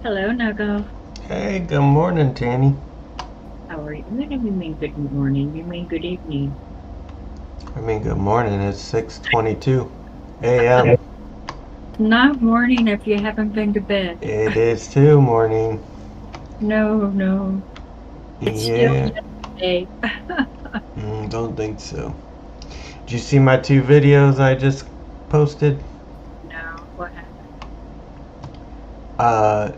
Hello, Nogo. Hey, good morning, Tanny. How are you? What do you mean good morning? You mean good evening? Good morning. It's 6:22 a.m. Not morning if you haven't been to bed. It is too morning. No, no. It's still Yeah, day. don't think so. Did you see my two videos I just posted? No, what happened? Uh,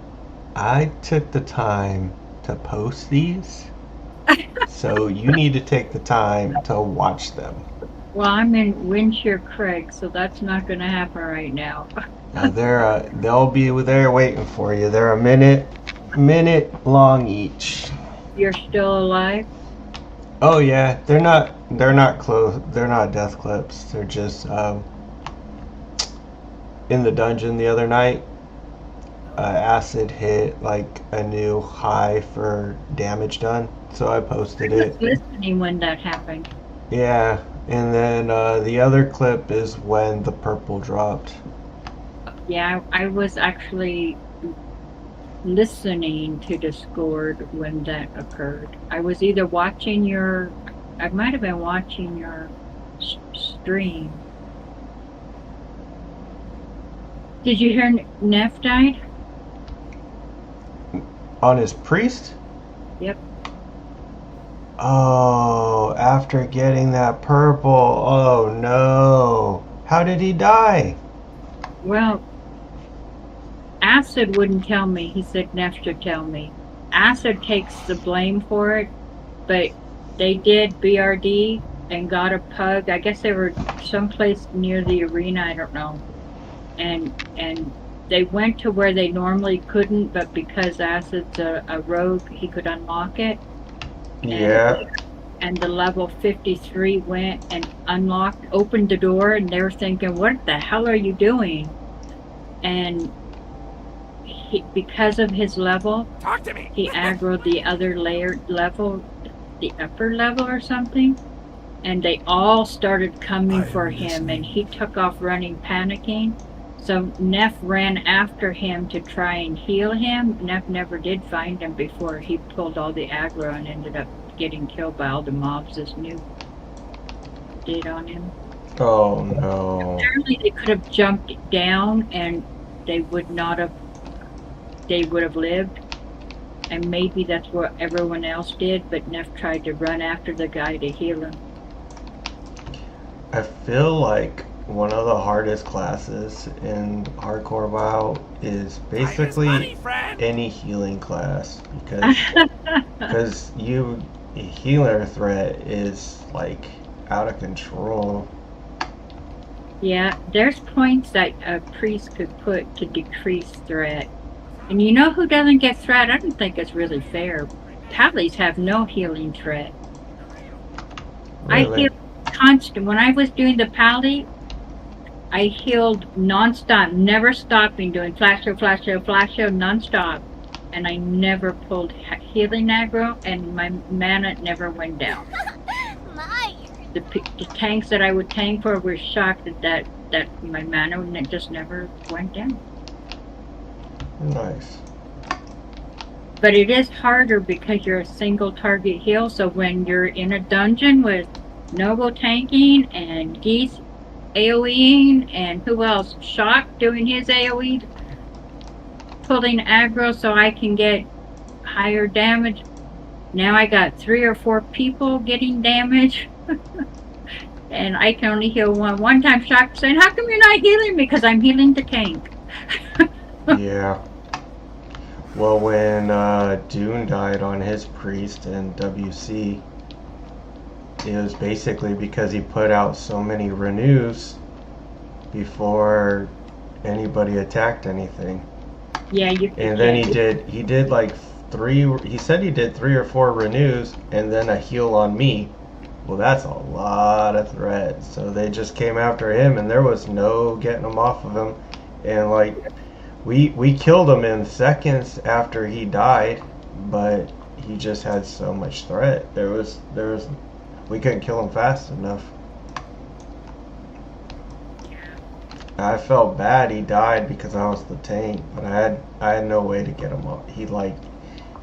I took the time to post these, so you need to take the time to watch them. Well, I'm in Winshire Craig, so that's not going to happen right now. They'll be there waiting for you. They're a minute long each. You're still alive? Oh yeah, they're not close. They're not death clips. They're just in the dungeon the other night. Acid hit like a new high for damage done, so I I posted was it. listening when that happened. Yeah, and then the other clip is when the purple dropped. Yeah, I was actually listening to Discord when that occurred. I was either watching I might have been watching your stream. Did you hear Neff died? On his priest. Yep. Oh, after getting that purple. Oh no! How did he die? Well, Acid wouldn't tell me. He said Neff should tell me. Acid takes the blame for it, but they did BRD and got a pug. I guess they were someplace near the arena. I don't know. And they went to where they normally couldn't, but because Acid's a rogue, he could unlock it. And Yeah. and the level 53 went and unlocked, opened the door, and they were thinking, "What the hell are you doing?" And because of his level, Talk to me. he aggroed the other level, the upper level or something, and they all started coming for him, and he took off running, panicking. So Neff ran after him to try and heal him. Neff never did find him before he pulled all the aggro and ended up getting killed by all the mobs this new did on him. Oh no. Apparently they could have jumped down and they would not have they would have lived. And maybe that's what everyone else did, but Neff tried to run after the guy to heal him. I feel like one of the hardest classes in hardcore WoW is Time is basically money, friend. any healing class because you healer threat is like out of control. Yeah, there's points that a priest could put to decrease threat. And you know who doesn't get threat? I don't think it's really fair. Pallies have no healing threat. I Really? heal constant. When I was doing the pally, I healed nonstop, never stopping, doing flash show, flash show, flash show, nonstop. And I never pulled healing aggro, and my mana never went down. The tanks that I would tank for were shocked that my mana just never went down. Nice. But it is harder because you're a single target heal. So when you're in a dungeon with Nogo tanking and Geese AoEing and who else? Shock doing his AoE, pulling aggro so I can get higher damage. Now I got 3 or 4 people getting damage. And I can only heal one. One time Shock saying, "How come you're not healing me?" Because I'm healing the tank. Yeah. Well, when Dune died on his priest in WC, it was basically because he put out so many renews before anybody attacked anything. Yeah, And then he did like he said he did 3 or 4 renews and then a heal on me. Well, that's a lot of threat. So they just came after him and there was no getting him off of him. And like we killed him in seconds after he died, but he just had so much threat. There was we couldn't kill him fast enough. I felt bad. He died because I was the tank, but I had no way to get him up. He like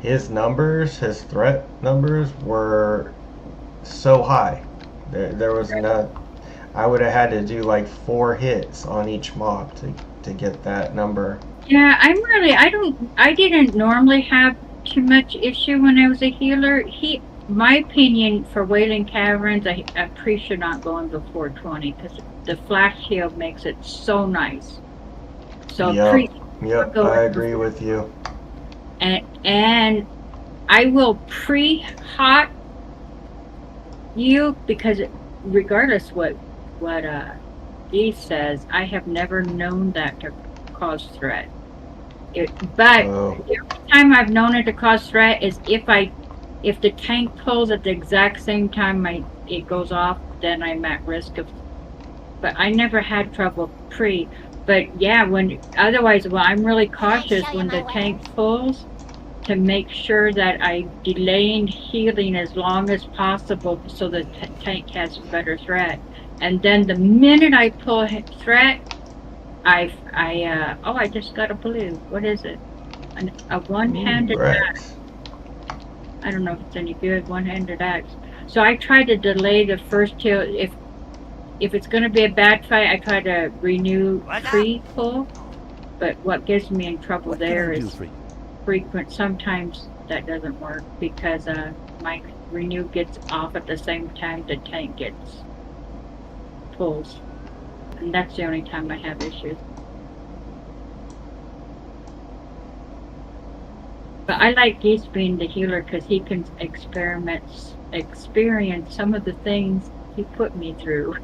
his numbers, his threat numbers were so high. There was no. I would have had to do like 4 hits on each mob to get that number. Yeah, I didn't normally have too much issue when I was a healer. My opinion for Wailing Caverns, a priest should not go in before 20 because the flash heal makes it so nice. So a Yep, priest should yep, go I in agree before, with you. and I will pre-hot you because regardless what he says, I have never known that to cause threat. But Oh, the only time I've known it to cause threat is if the tank pulls at the exact same time it goes off, then I'm at risk of. But I never had trouble pre. But yeah, when otherwise, well, I'm really May I cautious show you when my the tank wares? pulls to make sure that I delaying healing as long as possible so the tank has better threat. And then the minute I pull threat, I just got a blue. What is it? A ooh, one-handed Rex. I don't know if it's any good, one-handed axe. So I try to delay the first kill. If it's going to be a bad fight, I try to renew pre-pull. But what gets me in trouble What can I there do is for you? frequent. Sometimes that doesn't work because my renew gets off at the same time the tank gets pulls, and that's the only time I have issues. But I like Geese being the healer because he can experience some of the things he put me through.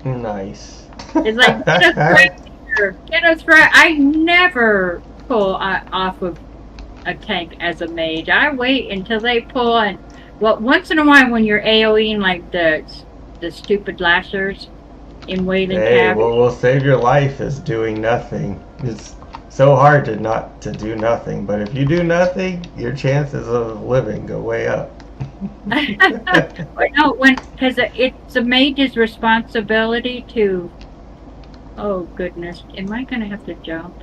Nice. It's like, get us right here. Get us right. I never pull off of a tank as a mage. I wait until they pull and, well, once in a while when you're AoEing like the stupid lashers in Wailing Hey, Cavern. what will save your life is doing nothing. It's so hard to not to do nothing, but if you do nothing, your chances of living go way up. But no, because it's a mage's responsibility to. Oh goodness, am I gonna have to jump?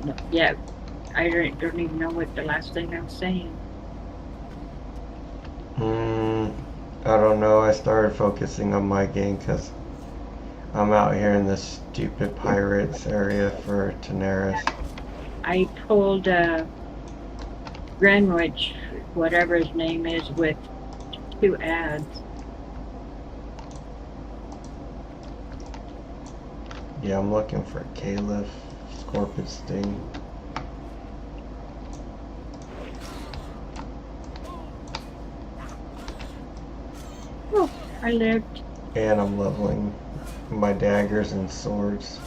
No, yeah, I don't even know what the last thing I was saying. I don't know. I started focusing on my game because I'm out here in this stupid pirates area for Daenerys. I pulled Greenwich, whatever his name is, with 2 ads. Yeah, I'm looking for Caliph, Scorpion Sting. Oh, I lived. And I'm leveling my daggers and swords.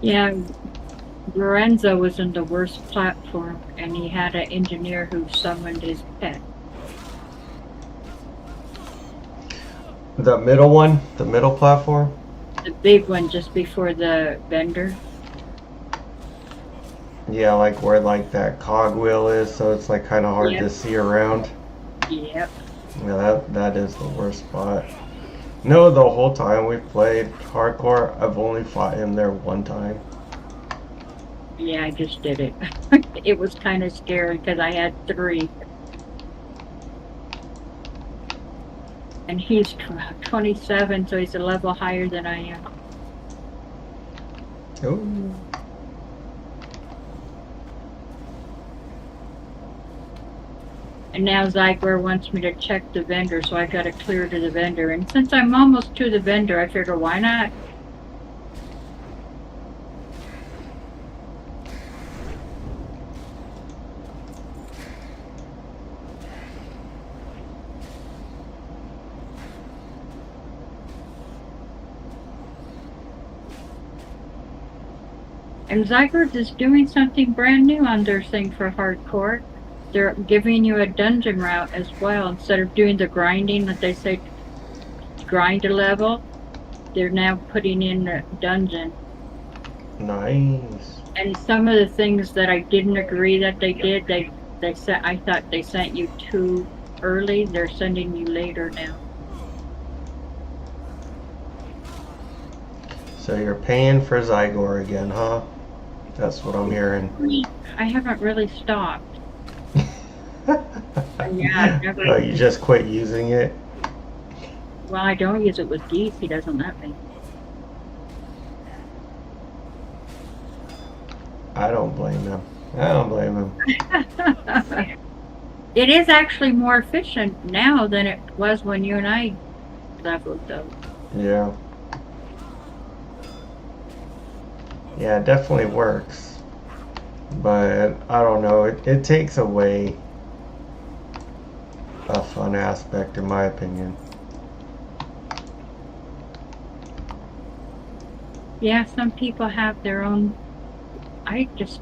Yeah, Lorenzo was in the worst platform, and he had an engineer who summoned his pet. The middle one, the middle platform. The big one just before the vendor. Yeah, like where like that cogwheel is, so it's like kind of hard to see around. Yep. Yeah, that is the worst spot. No, the whole time we've played hardcore, I've only fought him there one time. Yeah, I just did it. It was kind of scary because I had 3. And he's 27, so he's a level higher than I am. Ooh. And now Zygor wants me to check the vendor, so I got to clear to the vendor. And since I'm almost to the vendor, I figure why not? And Zygarde is doing something brand new on their thing for hardcore. They're giving you a dungeon route as well. Instead of doing the grinding that they say grind a level, they're now putting in a dungeon. Nice. And some of the things that I didn't agree that they did, they said I thought they sent you too early. They're sending you later now. So you're paying for Zygor again, huh? That's what I'm hearing. I haven't really stopped. Yeah, never. Oh, you just quit using it? Well, I don't use it with Geese. He doesn't let me. I don't blame him. I don't blame him. It is actually more efficient now than it was when you and I leveled, though. Yeah. Yeah, it definitely works. But I don't know, it takes away a fun aspect in my opinion. Yeah, some people have their own. I just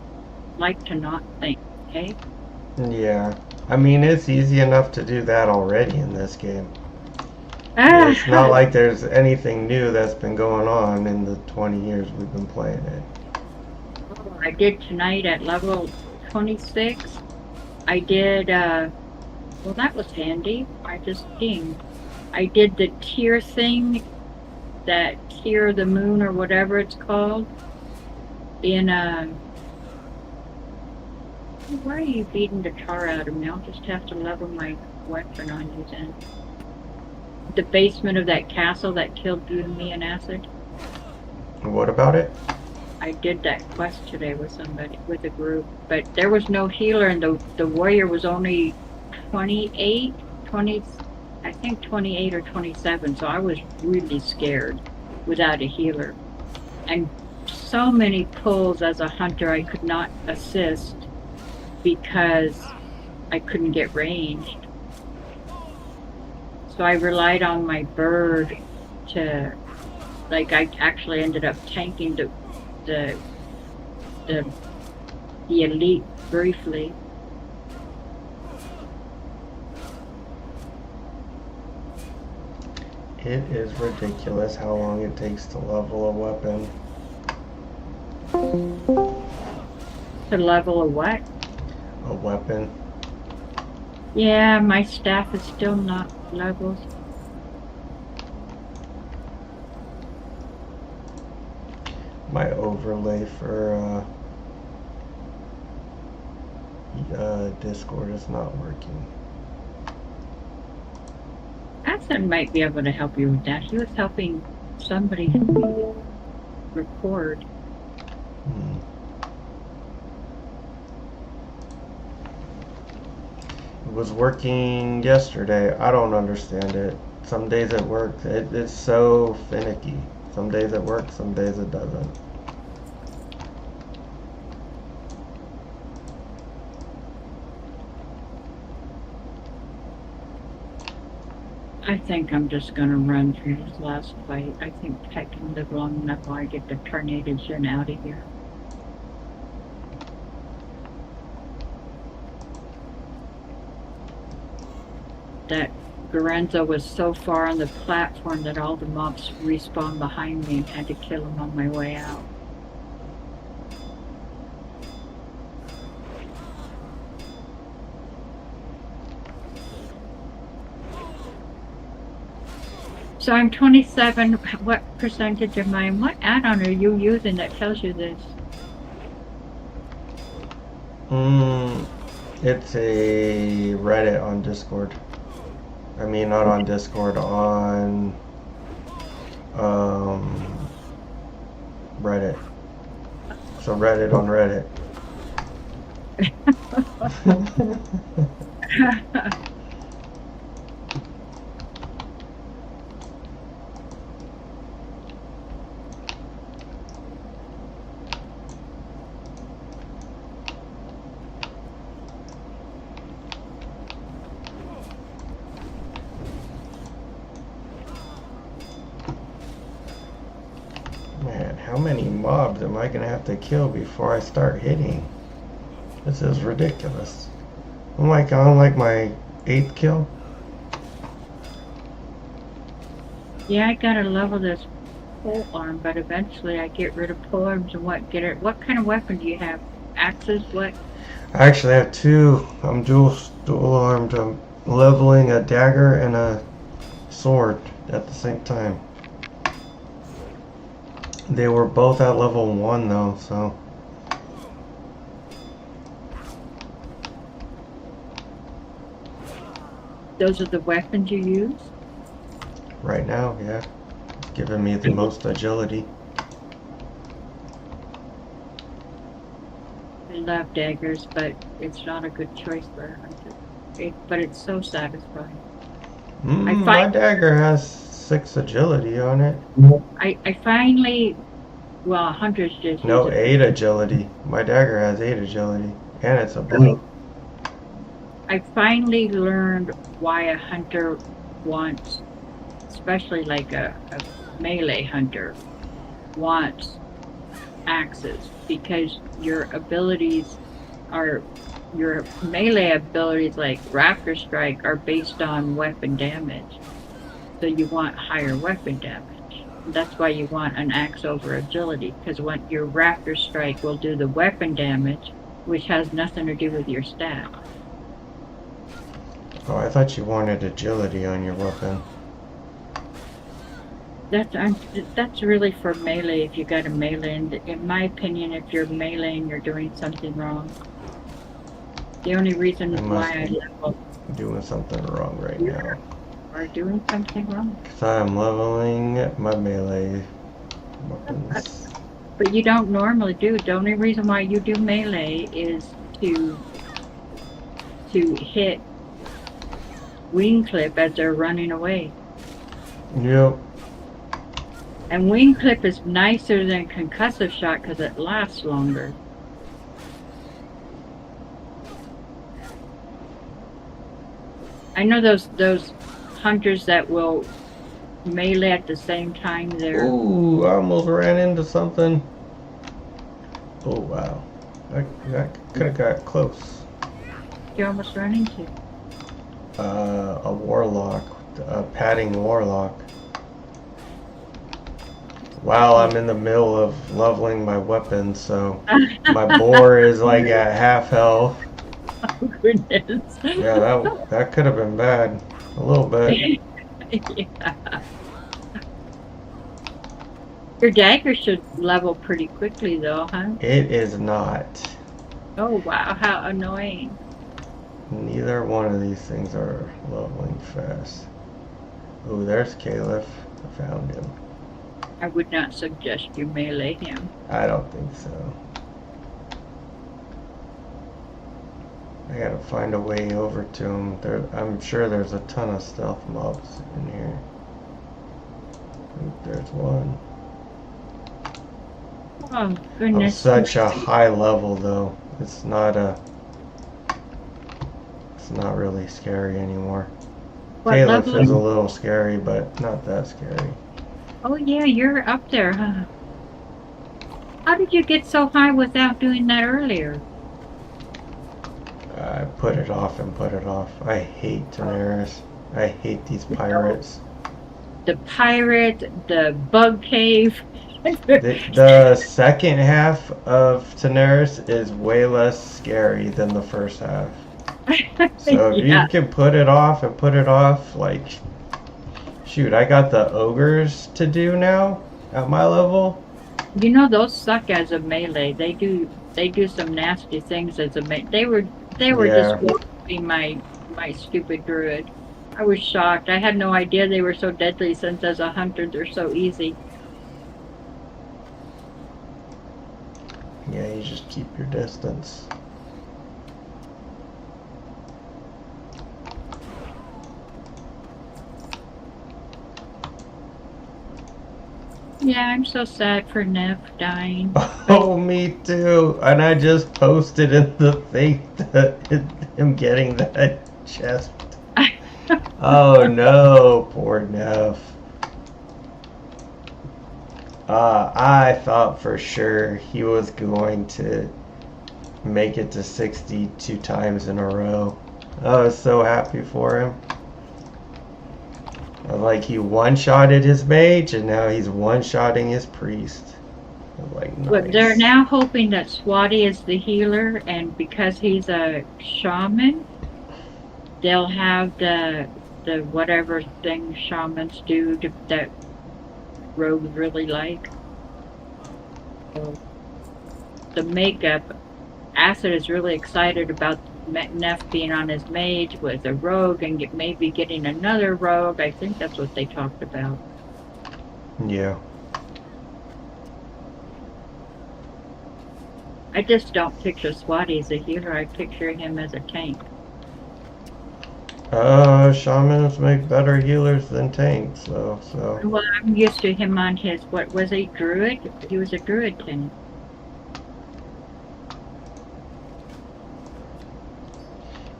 like to not think, okay? Yeah. I mean, it's easy enough to do that already in this game. It's not like there's anything new that's been going on in the 20 years we've been playing it. Oh, I did tonight at level 26. I did, well, that was handy. I just dinged. I did the tier thing, that tier of the moon or whatever it's called, in, why are you beating the tar out of me? I'll just have to level my weapon on you then. The basement of that castle that killed you and me in acid. What about it? I did that quest today with somebody, with a group, but there was no healer, and the warrior was only 28, 20, I think 28 or 27, so I was really scared without a healer. And so many pulls as a hunter I could not assist because I couldn't get ranged. So I relied on my bird to, like, I actually ended up tanking the elite briefly. It is ridiculous how long it takes to level a weapon. To level a what? A weapon. Yeah, my staff is still not leveled. My overlay for Discord is not working. Acid might be able to help you with that. He was helping somebody record. It was working yesterday. I don't understand it. Some days it works. It's so finicky. Some days it works, some days it doesn't. I think I'm just gonna run through this last fight. I think I can live long enough while I get the tornado gen out of here. That Gorenzo was so far on the platform that all the mobs respawned behind me and had to kill him on my way out. So I'm 27. What percentage of mine? What add-on are you using that tells you this? It's a Reddit on Discord. I mean, not on Discord, on Reddit. So Reddit on Reddit. Man, how many mobs am I gonna have to kill before I start hitting? This is ridiculous. I'm like on like my 8th kill. Yeah, I gotta level this pole arm, but eventually I get rid of pole arms and what kind of weapon do you have? Axes? What? I actually have two. I'm dual armed. I'm leveling a dagger and a sword at the same time. They were both at level 1 though, so. Those are the weapons you use? Right now, yeah. It's giving me the most agility. I love daggers, but it's not a good choice for a hunter. But it's so satisfying. I My find dagger has 6 agility on it. I finally, well, hunters just use No, it 8 agility. My dagger has 8 agility. And it's a blue. I finally learned why a hunter wants, especially like a melee hunter, wants axes because your melee abilities like Raptor Strike are based on weapon damage. So you want higher weapon damage. That's why you want an axe over agility because when your Raptor Strike will do the weapon damage, which has nothing to do with your stat. Oh, I thought you wanted agility on your weapon. That's really for melee if you got a melee. And in my opinion, if you're meleeing, you're doing something wrong. The only I reason must why I be level doing something wrong right you now. are doing something wrong. Because I'm leveling my melee weapons. But you don't normally do it. The only reason why you do melee is to hit wing clip as they're running away. Yep. And wing clip is nicer than concussive shot because it lasts longer. I know those hunters that will melee at the same time there. Ooh, I almost ran into something. Oh, wow. That could have got close. You almost run into. A warlock. A padding warlock. Wow, I'm in the middle of leveling my weapon, so my boar is like at half health. Oh goodness. Yeah, that could have been bad. A little bit. Yeah. Your dagger should level pretty quickly though, huh? It is not. Oh wow, how annoying. Neither one of these things are leveling fast. Ooh, there's Caliph. I found him. I would not suggest you melee him. I don't think so. I gotta find a way over to him. I'm sure there's a ton of stealth mobs in here. I think there's one. Oh I'm goodness. such a high level though. It's not really scary anymore. What Caliph level? is a little scary, but not that scary. Oh yeah, you're up there, huh? How did you get so high without doing that earlier? I put it off and put it off. I hate Daenerys. I hate these pirates. The pirate, the bug cave. The second half of Daenerys is way less scary than the first half. So if Yeah. you can put it off and put it off, like, shoot, I got the ogres to do now at my level. You know those suck as a melee. They do some nasty things as a melee. They were just Yeah, being my stupid druid. I was shocked. I had no idea they were so deadly since as a hunter they're so easy. yeah, you just keep your distance. Yeah, I'm so sad for Neff dying. But Oh, me too. And I just posted in the thing that him getting that chest. Oh no, poor Neff. I thought for sure he was going to make it to 62 times in a row. I was so happy for him. Like he one-shotted his mage and now he's one-shotting his priest. Like but they're nice. now hoping that Swati is the healer, and because he's a shaman, they'll have the whatever thing shamans do that rogues really like. So the makeup. Acid is really excited about Neff being on his mage with a rogue and maybe getting another rogue. I think that's what they talked about. Yeah. I just don't picture Swati as a healer. I picture him as a tank. Shamans make better healers than tanks, though. So Well, I'm used to him on his, what was he, druid? He was a druid tank.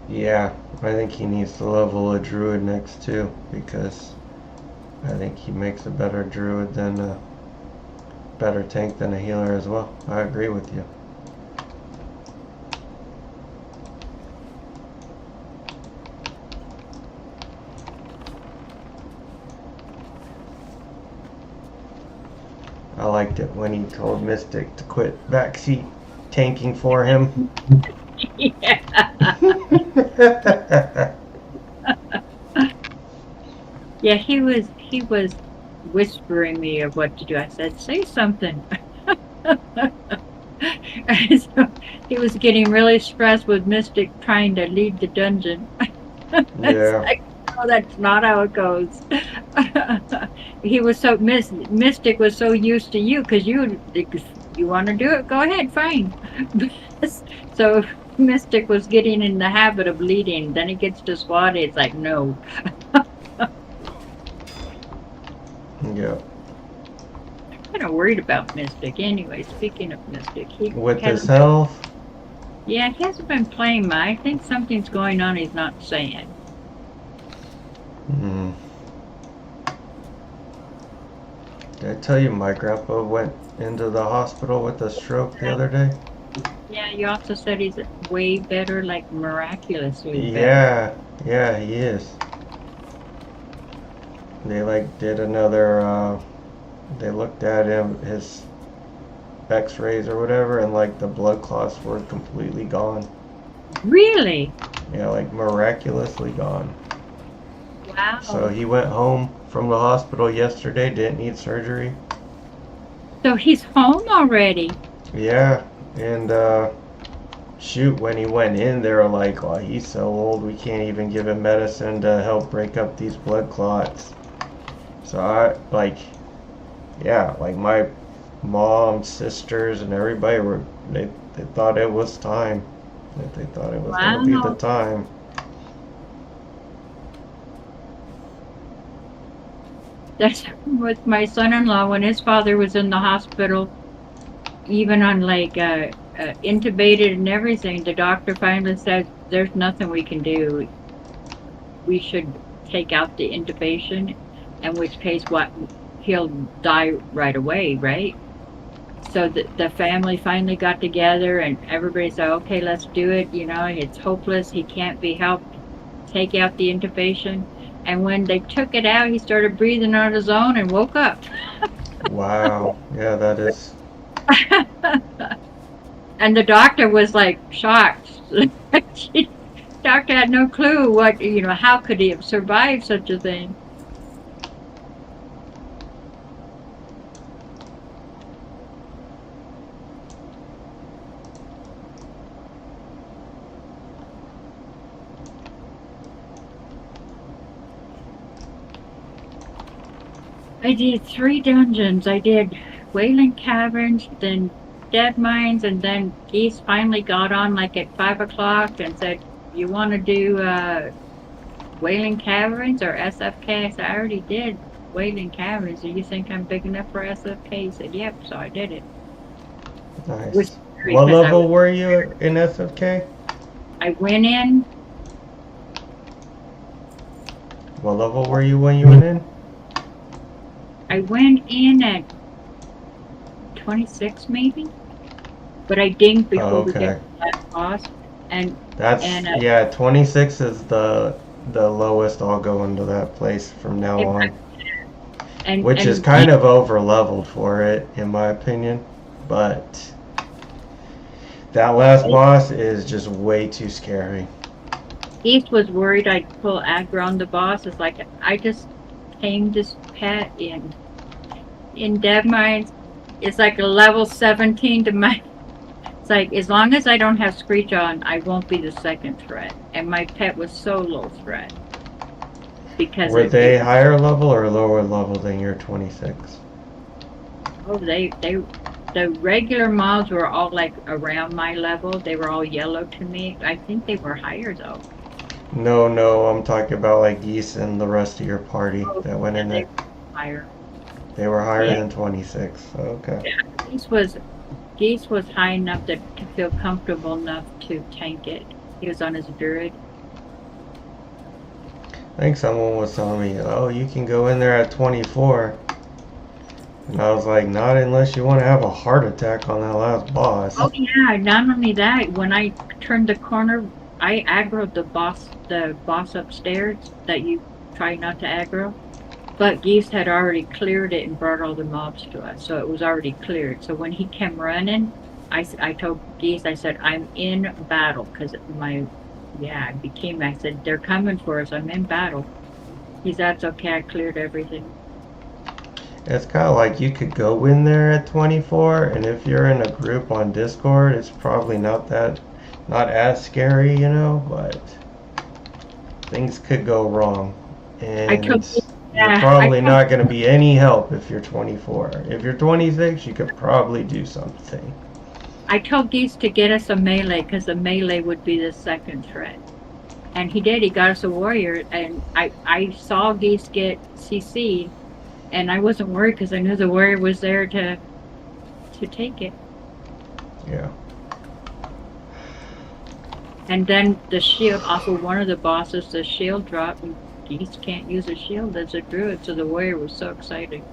yeah, I think he needs to level a druid next too because I think he makes a better druid than a better tank than a healer as well. I agree with you. I liked it when he told Mystic to quit backseat tanking for him. Yeah. Yeah, he was whispering me of what to do. I said, say something. So he was getting really stressed with Mystic trying to lead the dungeon. It's Yeah. like, no, that's not how it goes. He was so Mystic was so used to you because you want to do it, go ahead, fine. So Mystic was getting in the habit of leading. Then he gets to SWAT. It's like no. Yeah. Kind of worried about Mystic. Anyway, speaking of Mystic, he With his hasn't been. health, Yeah, he hasn't been playing much. I think something's going on. He's not saying. mm, did I tell you my grandpa went into the hospital with a stroke the other day? Yeah, you also said he's way better, like miraculously better. Yeah, yeah, he is. They like did another. They looked at him, his X-rays or whatever, and like the blood clots were completely gone. Really? Yeah, like miraculously gone. So Wow. he went home from the hospital yesterday. Didn't need surgery. So he's home already. Yeah, and shoot, when he went in, they were like, "Oh, he's so old, we can't even give him medicine to help break up these blood clots." So I like, yeah, like my mom, sisters, and everybody were they thought it was time. That they thought it was gonna be the Wow. time. That's with my son-in-law when his father was in the hospital, even on like intubated and everything. The doctor finally said, "There's nothing we can do. We should take out the intubation," in which case, what he'll die right away, right? So the family finally got together and everybody said, okay, let's do it. You know, it's hopeless. He can't be helped. Take out the intubation. And when they took it out, he started breathing on his own and woke up. Wow. Yeah, that is. And the doctor was like shocked. Doctor had no clue how could he have survived such a thing. I did 3 dungeons. I did Wayland Caverns, then Dead Mines, and then Geese finally got on like at 5 o'clock and said, "You want to do Wayland Caverns or SFK?" I said, "I already did." wailing cabins. Do you think I'm big enough for SFK? He said, yep. So I did it. It was Nice. scary What because level were you in SFK? I went in. What level were you when you went in? I went in at 26 maybe, but I dinged Oh, before we get okay. to that boss. And That's and yeah. 26 is the lowest I'll go into that place from now if on, which is and kind of over leveled for it in my opinion. But that last boss is just way too scary. East was worried I'd pull aggro on the boss. It's like I just tamed this pet in Dead Mines. It's like a level 17 to my. It's like as long as I don't have Screech on, I won't be the second threat. And my pet was so low threat because Were it they was. higher level or lower level than your 26? Oh, the regular mobs were all like around my level. They were all yellow to me. I think they were higher though. No, no, I'm talking about like Geese and the rest of your party Oh, that went yeah, in they there. were higher. They were higher Yeah, than 26. Okay. yeah. Geese was high enough to feel comfortable enough to tank it. He was on his druid. I think someone was telling me, oh, you can go in there at 24. And I was like, not unless you want to have a heart attack on that last Oh boss. yeah, not only that, when I turned the corner, I aggroed the boss upstairs that you try not to aggro. But Geese had already cleared it and brought all the mobs to us, so it was already cleared. So when he came running, I told Geese, I said, I'm in battle because I said, they're coming for us. I'm in battle. He's, that's okay. I cleared everything. It's kind of like you could go in there at 24, and if you're in a group on Discord, it's probably not as scary, but things could go wrong. I told And Geese, you're yeah, probably not going to be any help if you're 24. If you're 26, you could probably do something. I told Geese to get us a melee because the melee would be the second threat. And he did. He got us a warrior, and I saw Geese get CC'd, and I wasn't worried because I knew the warrior was there to take it. Yeah. And then the shield, also one of the bosses, the shield dropped, and Geese can't use a shield as a druid, so the warrior was so excited.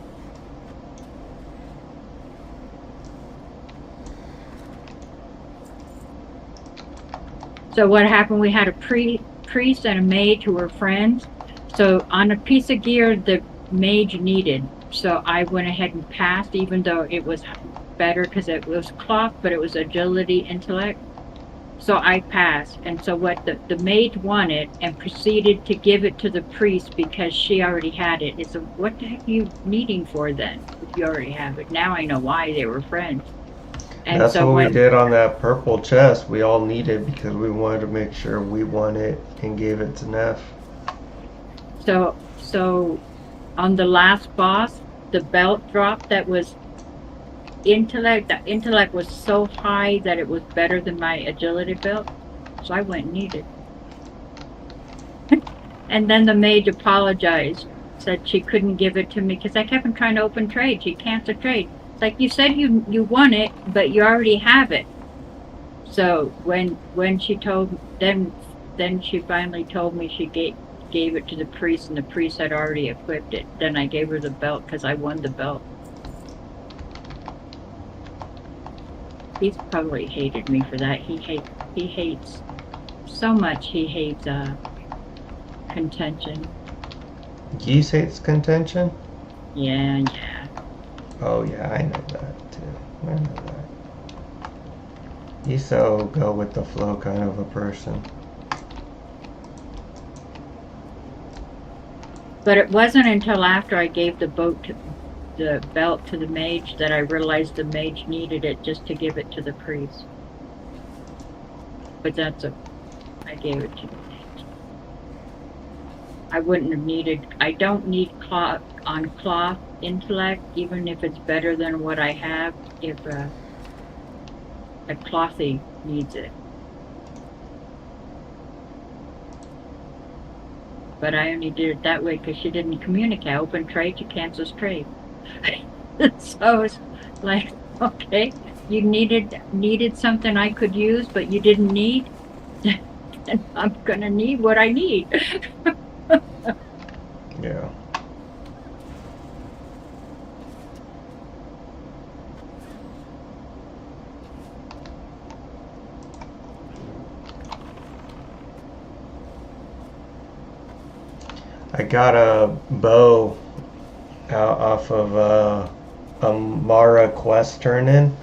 So what happened? We had a priest and a mage who were friends. So on a piece of gear, the mage needed. So I went ahead and passed, even though it was better because it was cloth, but it was agility, intellect. So I passed. And so what the mage wanted and proceeded to give it to the priest because she already had it. It's what the heck are you needing for then if you already have it? Now I know why they were friends. And That's so what we what did on that purple chest. We all needed because we wanted to make sure we won it and gave it to Neff. so on the last boss, the belt drop that was intellect, the intellect was so high that it was better than my agility belt. So I went and needed. And then the mage apologized, said she couldn't give it to me because I kept on trying to open trade. She canceled trade. It's like you said you won it, but you already have it. So when she told then she finally told me she gave it to the priest and the priest had already equipped it. Then I gave her the belt because I won the belt. He's probably hated me for that. He hates so much. He hates contention. Geese hates contention? Yeah, yeah. Oh, yeah, I know that too. I know that. He's so go with the flow kind of a person. But it wasn't until after I gave the belt to the mage that I realized the mage needed it just to give it to the priest. But I gave it to the mage. I wouldn't have needed. I don't need cloth on cloth intellect, even if it's better than what I have. If a clothy needs it. But I only did it that way because she didn't communicate. Open trade, she cancels trade. So it's like, okay, you needed something I could use, but you didn't need, and I'm gonna need what I need. Yeah. I got a bow out off of a Mara quest turn in.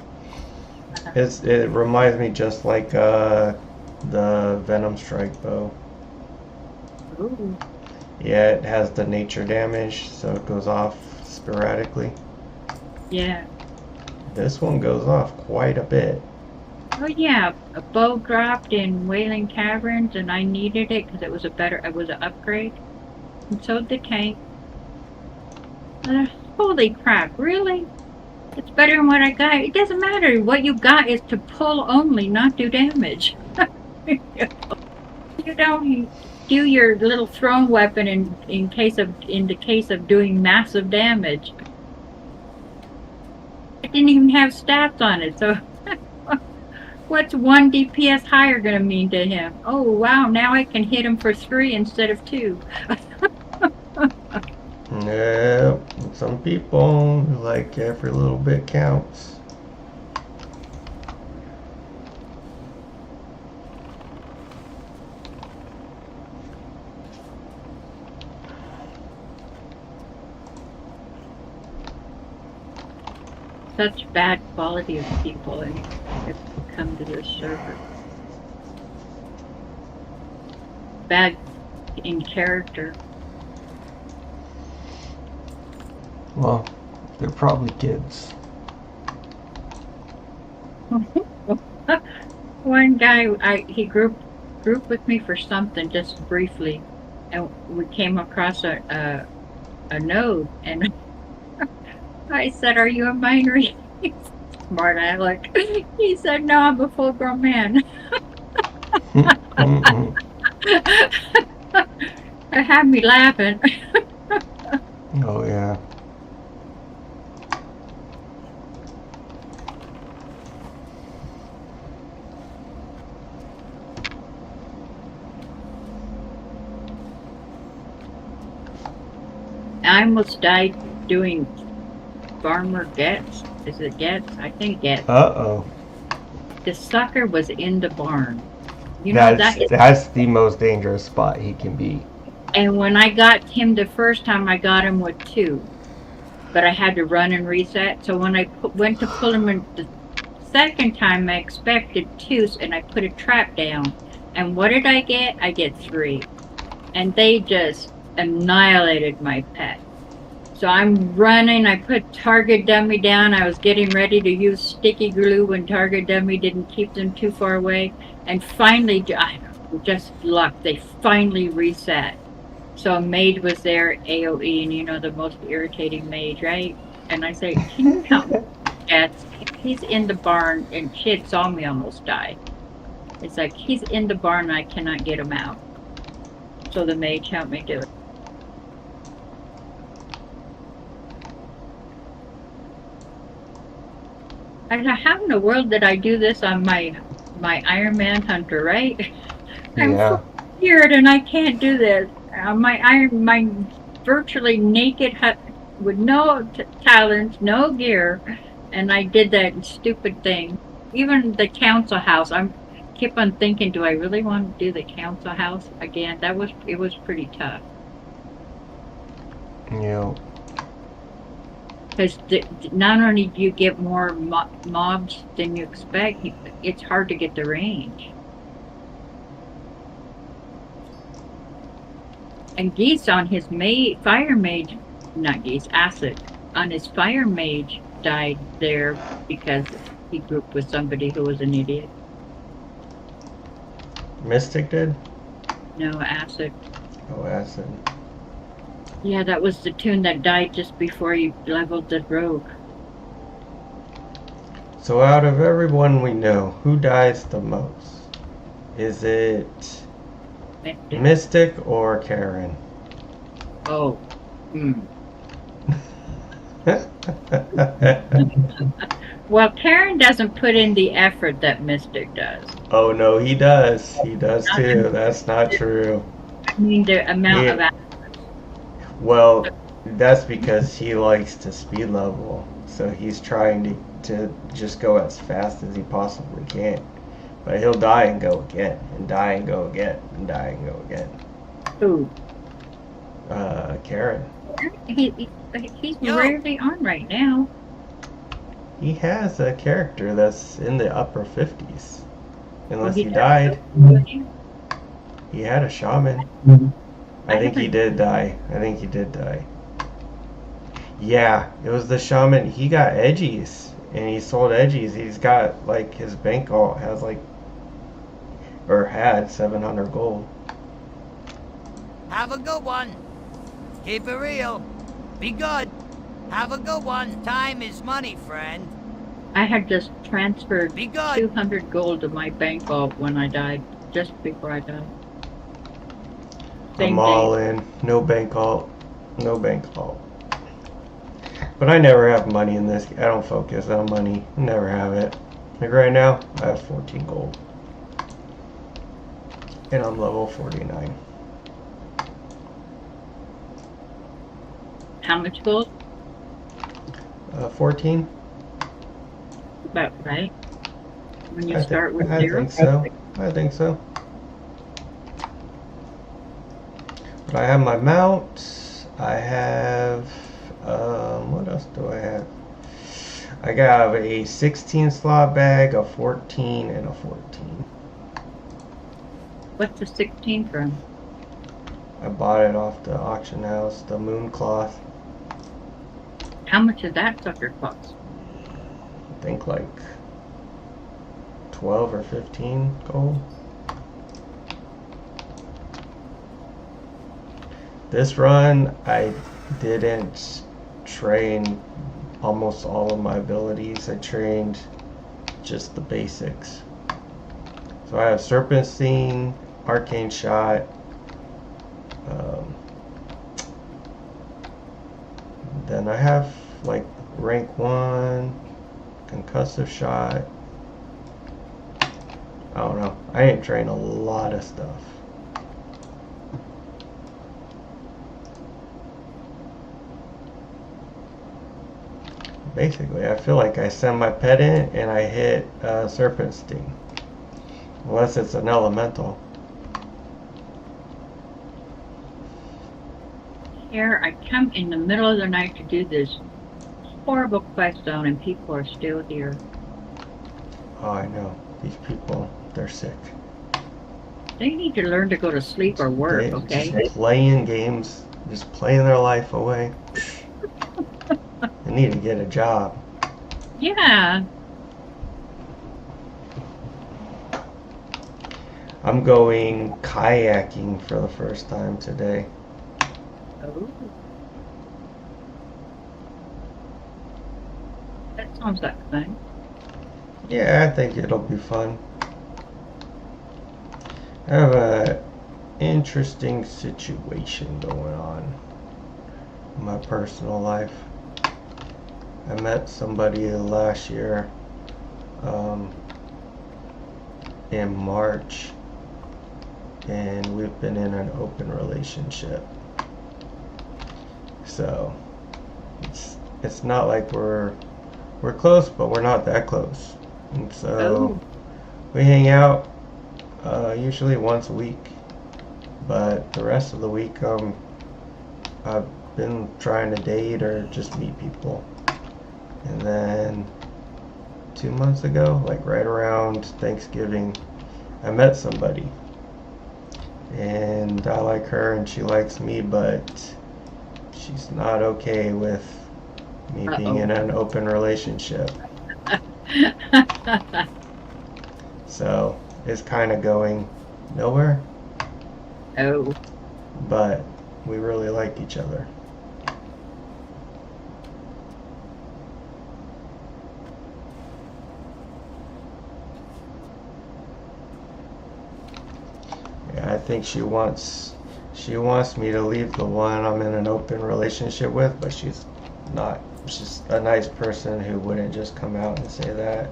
It reminds me just like the Venom Strike bow. Ooh, Yeah, it has the nature damage, so it goes off sporadically. yeah. This one goes off quite a bit. Oh yeah, a bow dropped in Wailing Caverns, and I needed it because it was an upgrade, and so did the tank. Holy crap! Really? It's better than what I got. It doesn't matter. What you got is to pull only, not do damage. You don't do your little thrown weapon in the case of doing massive damage. It didn't even have stats on it, so what's one DPS higher gonna mean to him? Oh wow, now I can hit him for 3 instead of 2. Yeah, some people like every little bit counts. Such bad quality of people and have come to this server. Bad in character. Well, they're probably kids. One guy, he grouped with me for something just briefly, and we came across a node, and I said, "Are you a minor?" Smart aleck. He said, "No, I'm a full-grown man." It had me laughing. Oh yeah. I almost died doing Farmer Gets. Is it Gets? I think Gets. Uh-oh. The sucker was in the barn. You know that is. That's the most dangerous spot he can be. And when I got him the first time, I got him with 2, but I had to run and reset. So when I went to pull him in the second time, I expected 2, and I put a trap down. And what did I get? I get 3, and they just annihilated my pet. So I'm running. I put target dummy down. I was getting ready to use sticky glue when target dummy didn't keep them too far away. And finally, just luck, they finally reset. So a mage was there, AoE, and you know the most irritating mage, right? And I say, "Can you help me?" He's in the barn, and she had saw me almost die. It's like, he's in the barn, and I cannot get him out. So the mage helped me do it. I said, how in the world did I do this on my Iron Man hunter, right? I'm Yeah. weird and I can't do this. My virtually naked hut with no talents, no gear, and I did that stupid thing. Even the council house, I keep on thinking, do I really want to do the council house again? It was pretty tough. Yeah. Because not only do you get more mobs than you expect, it's hard to get the range. And Geese on his fire mage, not Geese, Acid, on his fire mage died there because he grouped with somebody who was an idiot. Mystic did? No, Acid. Oh, acid. Yeah, that was the tune that died just before you leveled the rogue. So out of everyone we know, who dies the most? Is it Mystic or Karen? Oh. Hmm. Well, Karen doesn't put in the effort that Mystic does. Oh no, he does. He does Not too. in, That's not true. I mean the amount of He, hours. well, that's because he likes to speed level. So he's trying to just go as fast as he possibly can. But he'll die and go again, and die and go again, and die and go again. Ooh. Karen. He's Yo, rarely on right now. He has a character that's in the upper 50s. Well, Unless he he had a died. ability. He had a shaman. I I think he haven't. did die. I think he did die. Yeah, it was the shaman. He got edgies, and he sold edgies. He's got like his bank alt has like or had 700 gold. have a good one. Keep it real. Be good. Have a good one. Time is money, friend. I had just transferred Be good. 200 gold to my bank vault when I died, just before I died. I'm Same day. all in. No bank alt. No bank alt. But I never have money in this. I don't focus on money. Never have it. Like right now, I have 14 gold. And I'm level 49. How much gold? 14? About right. When you start with I zero. think so. I think so. But I have my mount. I have, what else do I have? I got a 16 slot bag, a 14, and a 14. What's the 16 from? I bought it off the auction house, the moon cloth. How much did that sucker cost? I think like 12 or 15 gold. This run, I didn't train almost all of my abilities. I trained just the basics. So I have Serpent Sting, Arcane Shot, then I have like rank 1, Concussive Shot. I don't know. I didn't train a lot of stuff. Basically, I feel like I send my pet in and I hit Serpent Sting. Unless it's an elemental. Here, I come in the middle of the night to do this horrible quest zone, and people are still here. Oh, I know. These people, they're sick. They need to learn to go to sleep or work, They okay? just playing games, just playing their life away. They need to get a job. Yeah. I'm going kayaking for the first time today. Oh. That sounds like fun. Yeah, I think it'll be fun. I have a interesting situation going on in my personal life. I met somebody last year in March, and we've been in an open relationship. So it's not like we're close, but we're not that close. And so Oh. we hang out usually once a week, but the rest of the week I've been trying to date or just meet people. And then 2 months ago, like right around Thanksgiving, I met somebody. And I like her and she likes me, but she's not okay with me being in an open relationship. So it's kind of going nowhere, Oh. but we really like each other. Yeah, I think she She wants me to leave the one I'm in an open relationship with, but she's not. She's a nice person who wouldn't just come out and say that.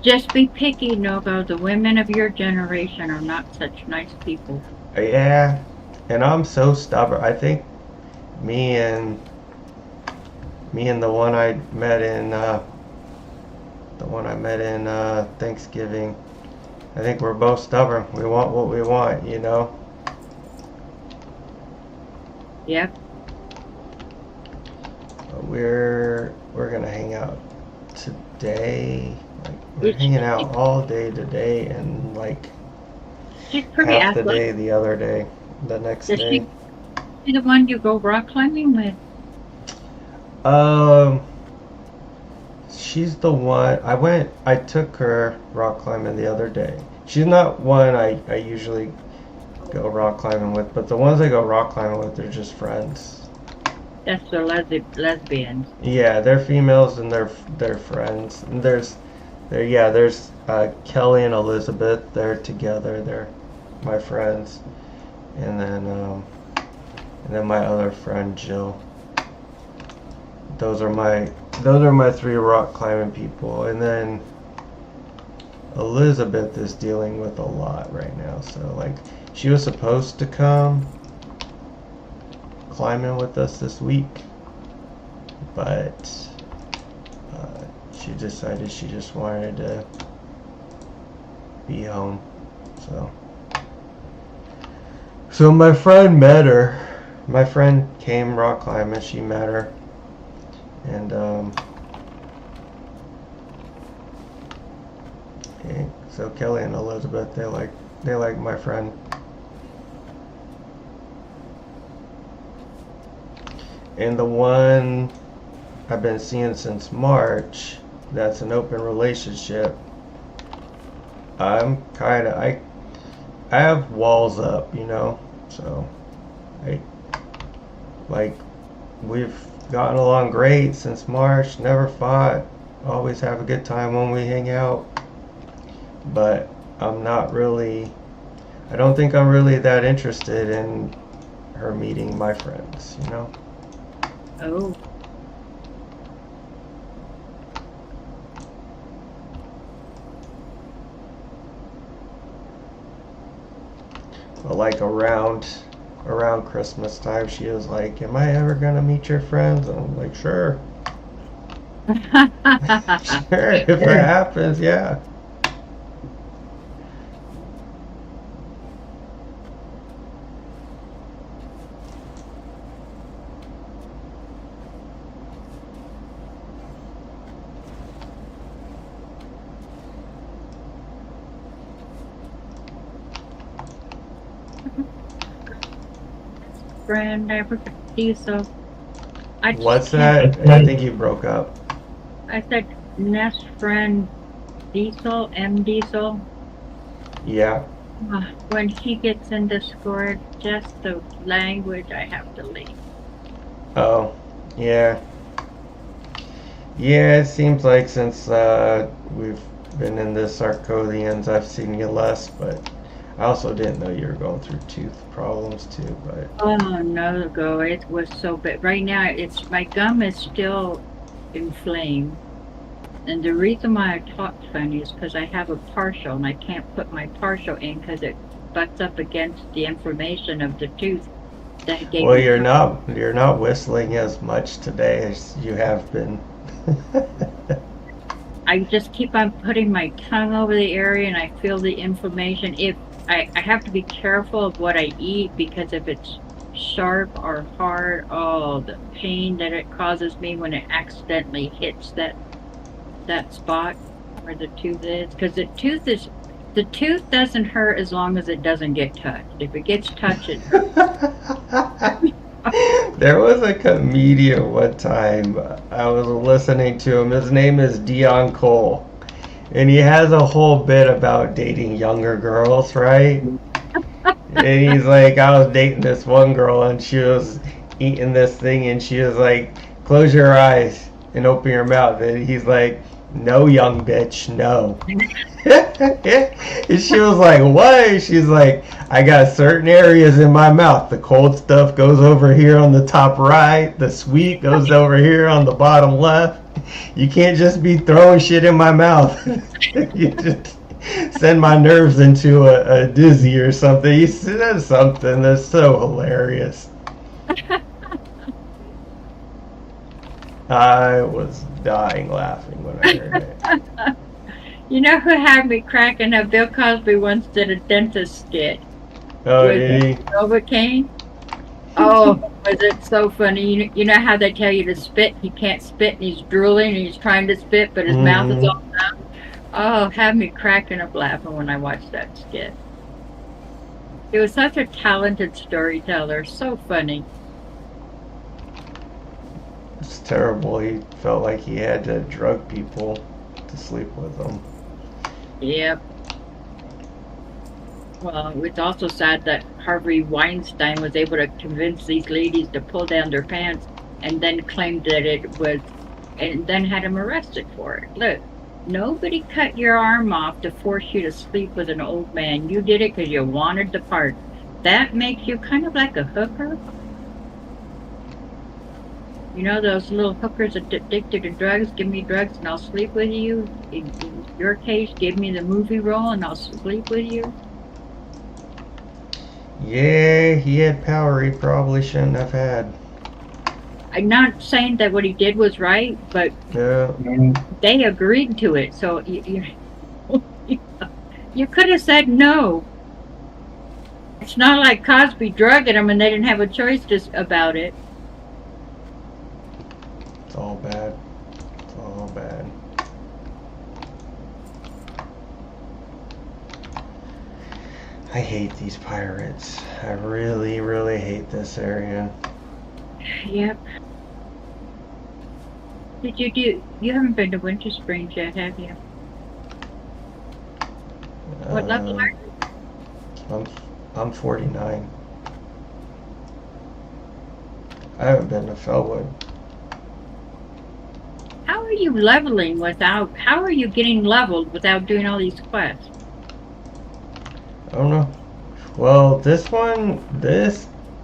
Just be picky, Nogo. The women of your generation are not such nice people. Yeah, and I'm so stubborn. I think me and the one I met in Thanksgiving. I think we're both stubborn. We want what we want, you know. Yep. We're gonna hang out today. Like, we're hanging out all day today, and like She's pretty half the athletic. day the other day, the next Does day. she the one you go rock climbing with? She's the one I took her rock climbing the other day. She's not one I usually go rock climbing with, but the ones I go rock climbing with, they're just friends. That's the lesbians. Yeah, they're females and they're friends. And there's Kelly and Elizabeth. They're together. They're my friends, and then my other friend Jill. Those are my three rock climbing people, and then Elizabeth is dealing with a lot right now. So like, she was supposed to come climbing with us this week, but she decided she just wanted to be home. So my friend met her. My friend came rock climbing. She met her, and so Kelly and Elizabeth, they like my friend. And the one I've been seeing since March, that's an open relationship. I have walls up, you know, so we've gotten along great since March, never fought, always have a good time when we hang out, but I don't think I'm really that interested in her meeting my friends, you know. Oh. But like around Christmas time, she was like, "Am I ever gonna meet your friends?" And I'm like, "Sure, sure, if it happens, yeah." Friend, I forgot Diesel. What's that? I think you broke up. I said Nest friend Diesel, M Diesel. Yeah. When he gets in Discord, just the language I have to leave. Oh, yeah. Yeah, it seems like since we've been in the Sarkothians, I've seen you less, but I also didn't know you were going through tooth problems too, but... Oh, no, it was so bad. Right now, my gum is still inflamed. And the reason why I talk funny is because I have a partial, and I can't put my partial in because it butts up against the inflammation of the tooth that gave Well, me. you're not whistling as much today as you have been. I just keep on putting my tongue over the area, and I feel the inflammation. If I have to be careful of what I eat, because if it's sharp or hard, oh, the pain that it causes me when it accidentally hits that spot where the tooth is. Because the tooth doesn't hurt as long as it doesn't get touched. If it gets touched, it hurts. There was a comedian one time I was listening to him. His name is Dion Cole, and he has a whole bit about dating younger girls, right? And he's like, I was dating this one girl, and she was eating this thing, and she was like, close your eyes and open your mouth. And he's like, No, young bitch, no. And she was like, what? She's like, I got certain areas in my mouth. The cold stuff goes over here on the top right. The sweet goes over here on the bottom left. You can't just be throwing shit in my mouth. You just send my nerves into a dizzy or something. He said something that's so hilarious. I was dying laughing when I heard it. You know who had me cracking up? Bill Cosby once did a dentist skit Oh, with did he? Novocaine. Oh, was it so funny? You know how they tell you to spit? He can't spit and he's drooling and he's trying to spit, but his mouth is all down. Oh, had me cracking up laughing when I watched that skit. He was such a talented storyteller. So funny. It's terrible. He felt like he had to drug people to sleep with them. Yep. Well, it's also sad that Harvey Weinstein was able to convince these ladies to pull down their pants and then claimed that it was, and then had him arrested for it. Look, nobody cut your arm off to force you to sleep with an old man. You did it because you wanted the part. That makes you kind of like a hooker. You know those little hookers addicted to drugs? Give me drugs and I'll sleep with you. In your case, give me the movie role and I'll sleep with you. Yeah, he had power he probably shouldn't have had. I'm not saying that what he did was right, but Yeah. they agreed to it. So you could have said no. It's not like Cosby drugging them and they didn't have a choice about it. It's all bad. It's all bad. I hate these pirates. I really, really hate this area. Yep. You haven't been to Winter Springs yet, have you? What level are you? I'm 49. I haven't been to Felwood. How are you leveling how are you getting leveled without doing all these quests? I don't know. Well, this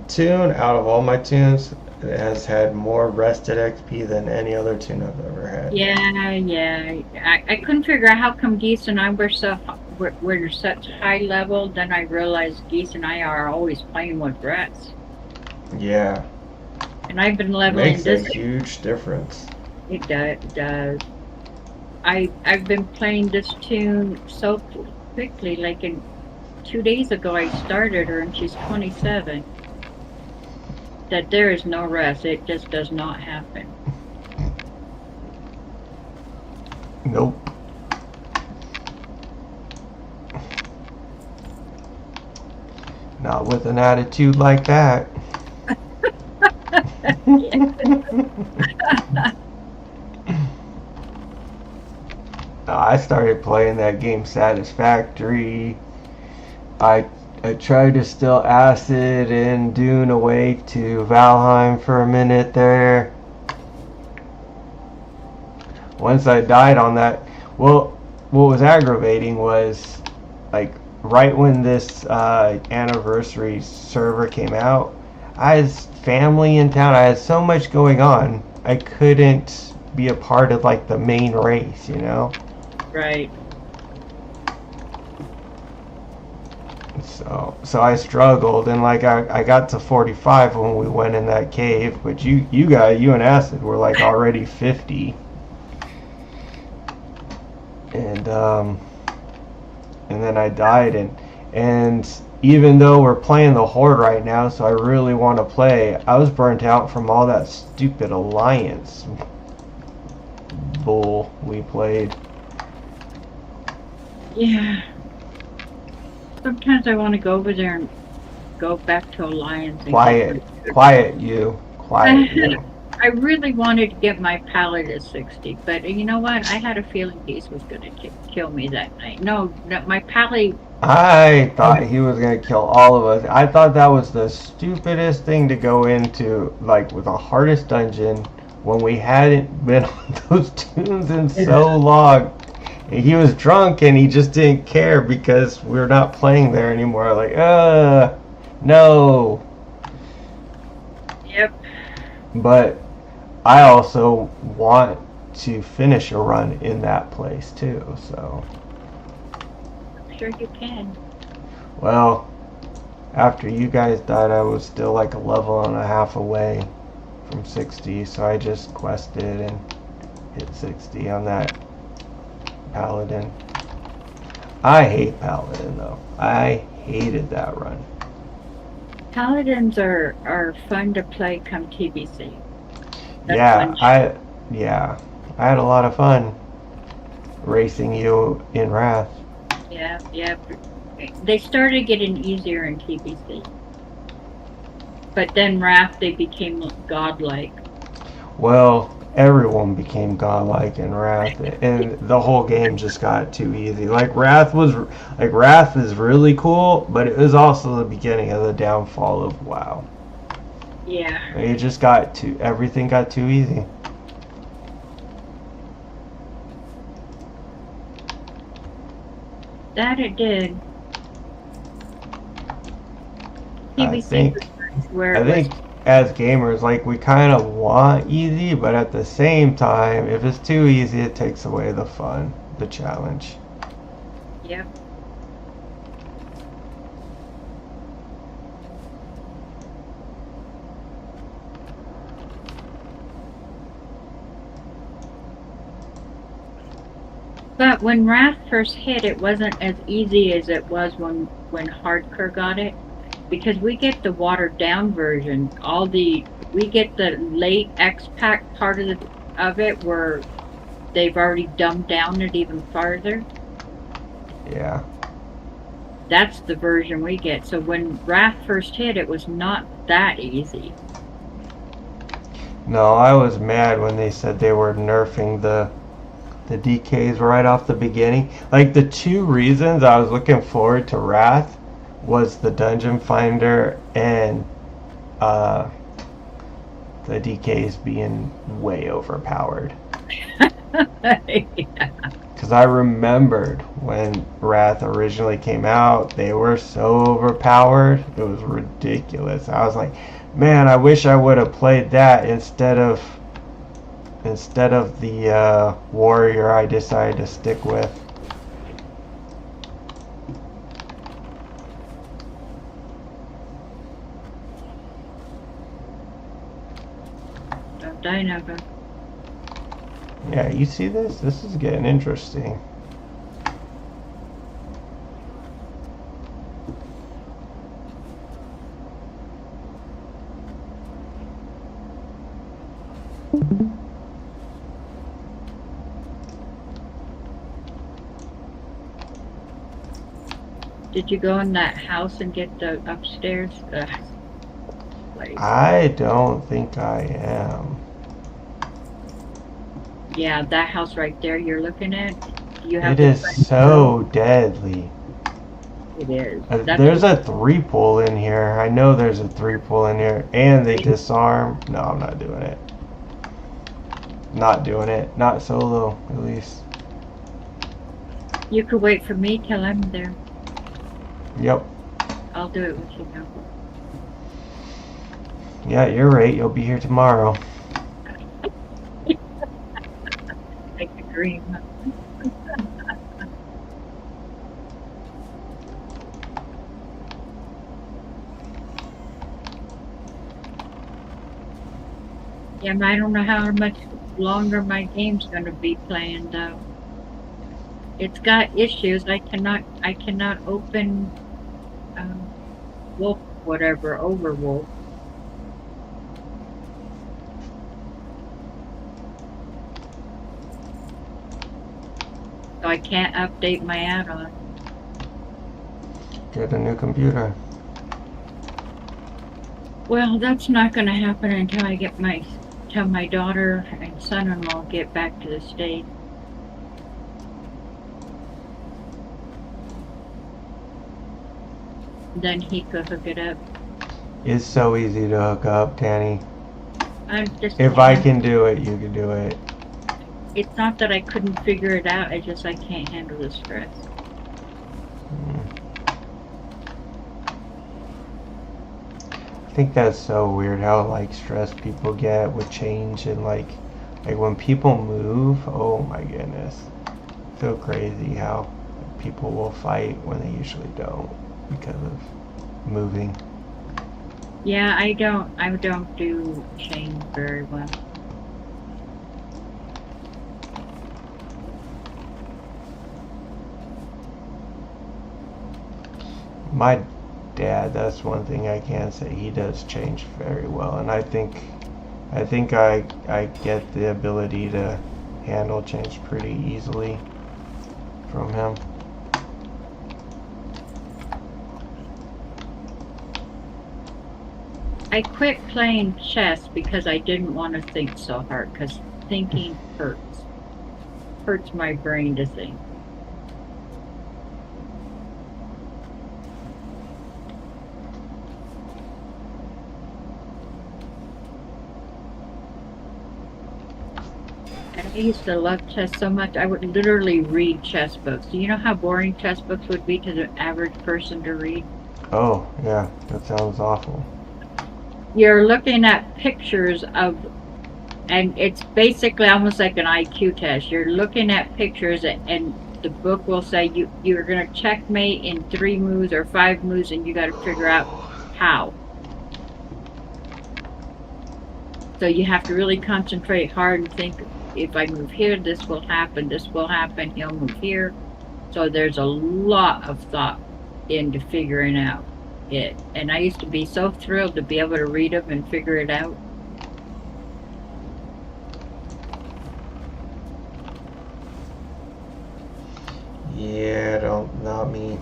tune, out of all my tunes, has had more rested XP than any other tune I've ever had. Yeah. I couldn't figure out how come Geese and I were such high level. Then I realized Geese and I are always playing with rest. Yeah. And I've been leveling Makes this. a huge difference. It does. I've been playing this tune so quickly. Like 2 days ago, I started her, and she's 27. That there is no rest. It just does not happen. Nope. Not with an attitude like that. I started playing that game Satisfactory. I tried to steal acid and Dune away to Valheim for a minute there. Once I died on that, well, what was aggravating was, like, right when this anniversary server came out, I had family in town. I had so much going on. I couldn't be a part of, like, the main race, you know? Right. So I struggled, and like I got to 45 when we went in that cave, but you and Acid were like already 50, and then I died, and even though we're playing the Horde right now, so I really want to play, I was burnt out from all that stupid alliance bull we played. Yeah. Sometimes I want to go over there and go back to Alliance. And Quiet you. I really wanted to get my pallet at 60, but you know what? I had a feeling Geese was going to kill me that night. No, my pallet. I thought he was going to kill all of us. I thought that was the stupidest thing to go into, like, with the hardest dungeon, when we hadn't been on those tunes in so long. And he was drunk and he just didn't care because we're not playing there anymore. Like, no. Yep. But I also want to finish a run in that place too, so. I'm sure you can. Well, after you guys died, I was still like a level and a half away from 60, so I just quested and hit 60 on that Paladin. I hate Paladin though. I hated that run. Paladins are fun to play come TBC. That's Yeah, fun. I had a lot of fun racing you in Wrath. Yeah, yeah. They started getting easier in TBC. But then Wrath, they became godlike. Well, everyone became godlike in Wrath, and the whole game just got too easy. Wrath is really cool, but it was also the beginning of the downfall of WoW. Yeah. It just everything got too easy. That it did. I TBC think, was where it was. as gamers, we kind of want easy, but at the same time, if it's too easy, it takes away the fun, the challenge. Yep. But when Wrath first hit, it wasn't as easy as it was when Hardcore got it, because we get the watered down version. We get the late X-Pack part of it where they've already dumbed down it even farther. Yeah. That's the version we get. So when Wrath first hit, it was not that easy. No, I was mad when they said they were nerfing the DKs right off the beginning. The two reasons I was looking forward to Wrath was the Dungeon Finder and the DKs being way overpowered. Yeah. Because I remembered when Wrath originally came out, they were so overpowered. It was ridiculous. I was like, man, I wish I would have played that instead of the warrior I decided to stick with. Don't die, Nogo. Yeah, you see this? This is getting interesting. Did you go in that house and get the upstairs place? I don't think I am. Yeah, that house right there you're looking at. It is so deadly. It is. There's a 3-pull in here. I know there's a 3-pull in here. And they disarm. No, I'm not doing it. Not doing it. Not solo, at least. You could wait for me till I'm there. Yep. I'll do it with you now. Yeah, you're right. You'll be here tomorrow. Like a dream. Yeah, I don't know how much longer my game's going to be playing though. It's got issues. I cannot open Wolf, whatever, Overwolf. So I can't update my add-on. Get a new computer. Well, that's not going to happen until I get till my daughter and son-in-law get back to the state. Then he could hook it up. It's so easy to hook up, Tanny. I just If I can't. can do it, you can do it. It's not that I couldn't figure it out. It's just I can't handle the stress. I think that's so weird how like stressed people get with change and like when people move. Oh my goodness, so crazy how people will fight when they usually don't because of moving. Yeah, I don't do change very well. My dad, that's one thing I can say. He does change very well, and I think I get the ability to handle change pretty easily from him. I quit playing chess because I didn't want to think so hard because thinking hurts. Hurts my brain to think. And I used to love chess so much, I would literally read chess books. Do you know how boring chess books would be to the average person to read? Oh yeah, that sounds awful. You're looking at pictures of, and it's basically almost like an IQ test. You're looking at pictures, and the book will say you're going to checkmate in 3 moves or 5 moves, and you got to figure out how. So you have to really concentrate hard and think, if I move here, this will happen, he'll move here. So there's a lot of thought into figuring out it. And I used to be so thrilled to be able to read them and figure it out. Yeah, not me.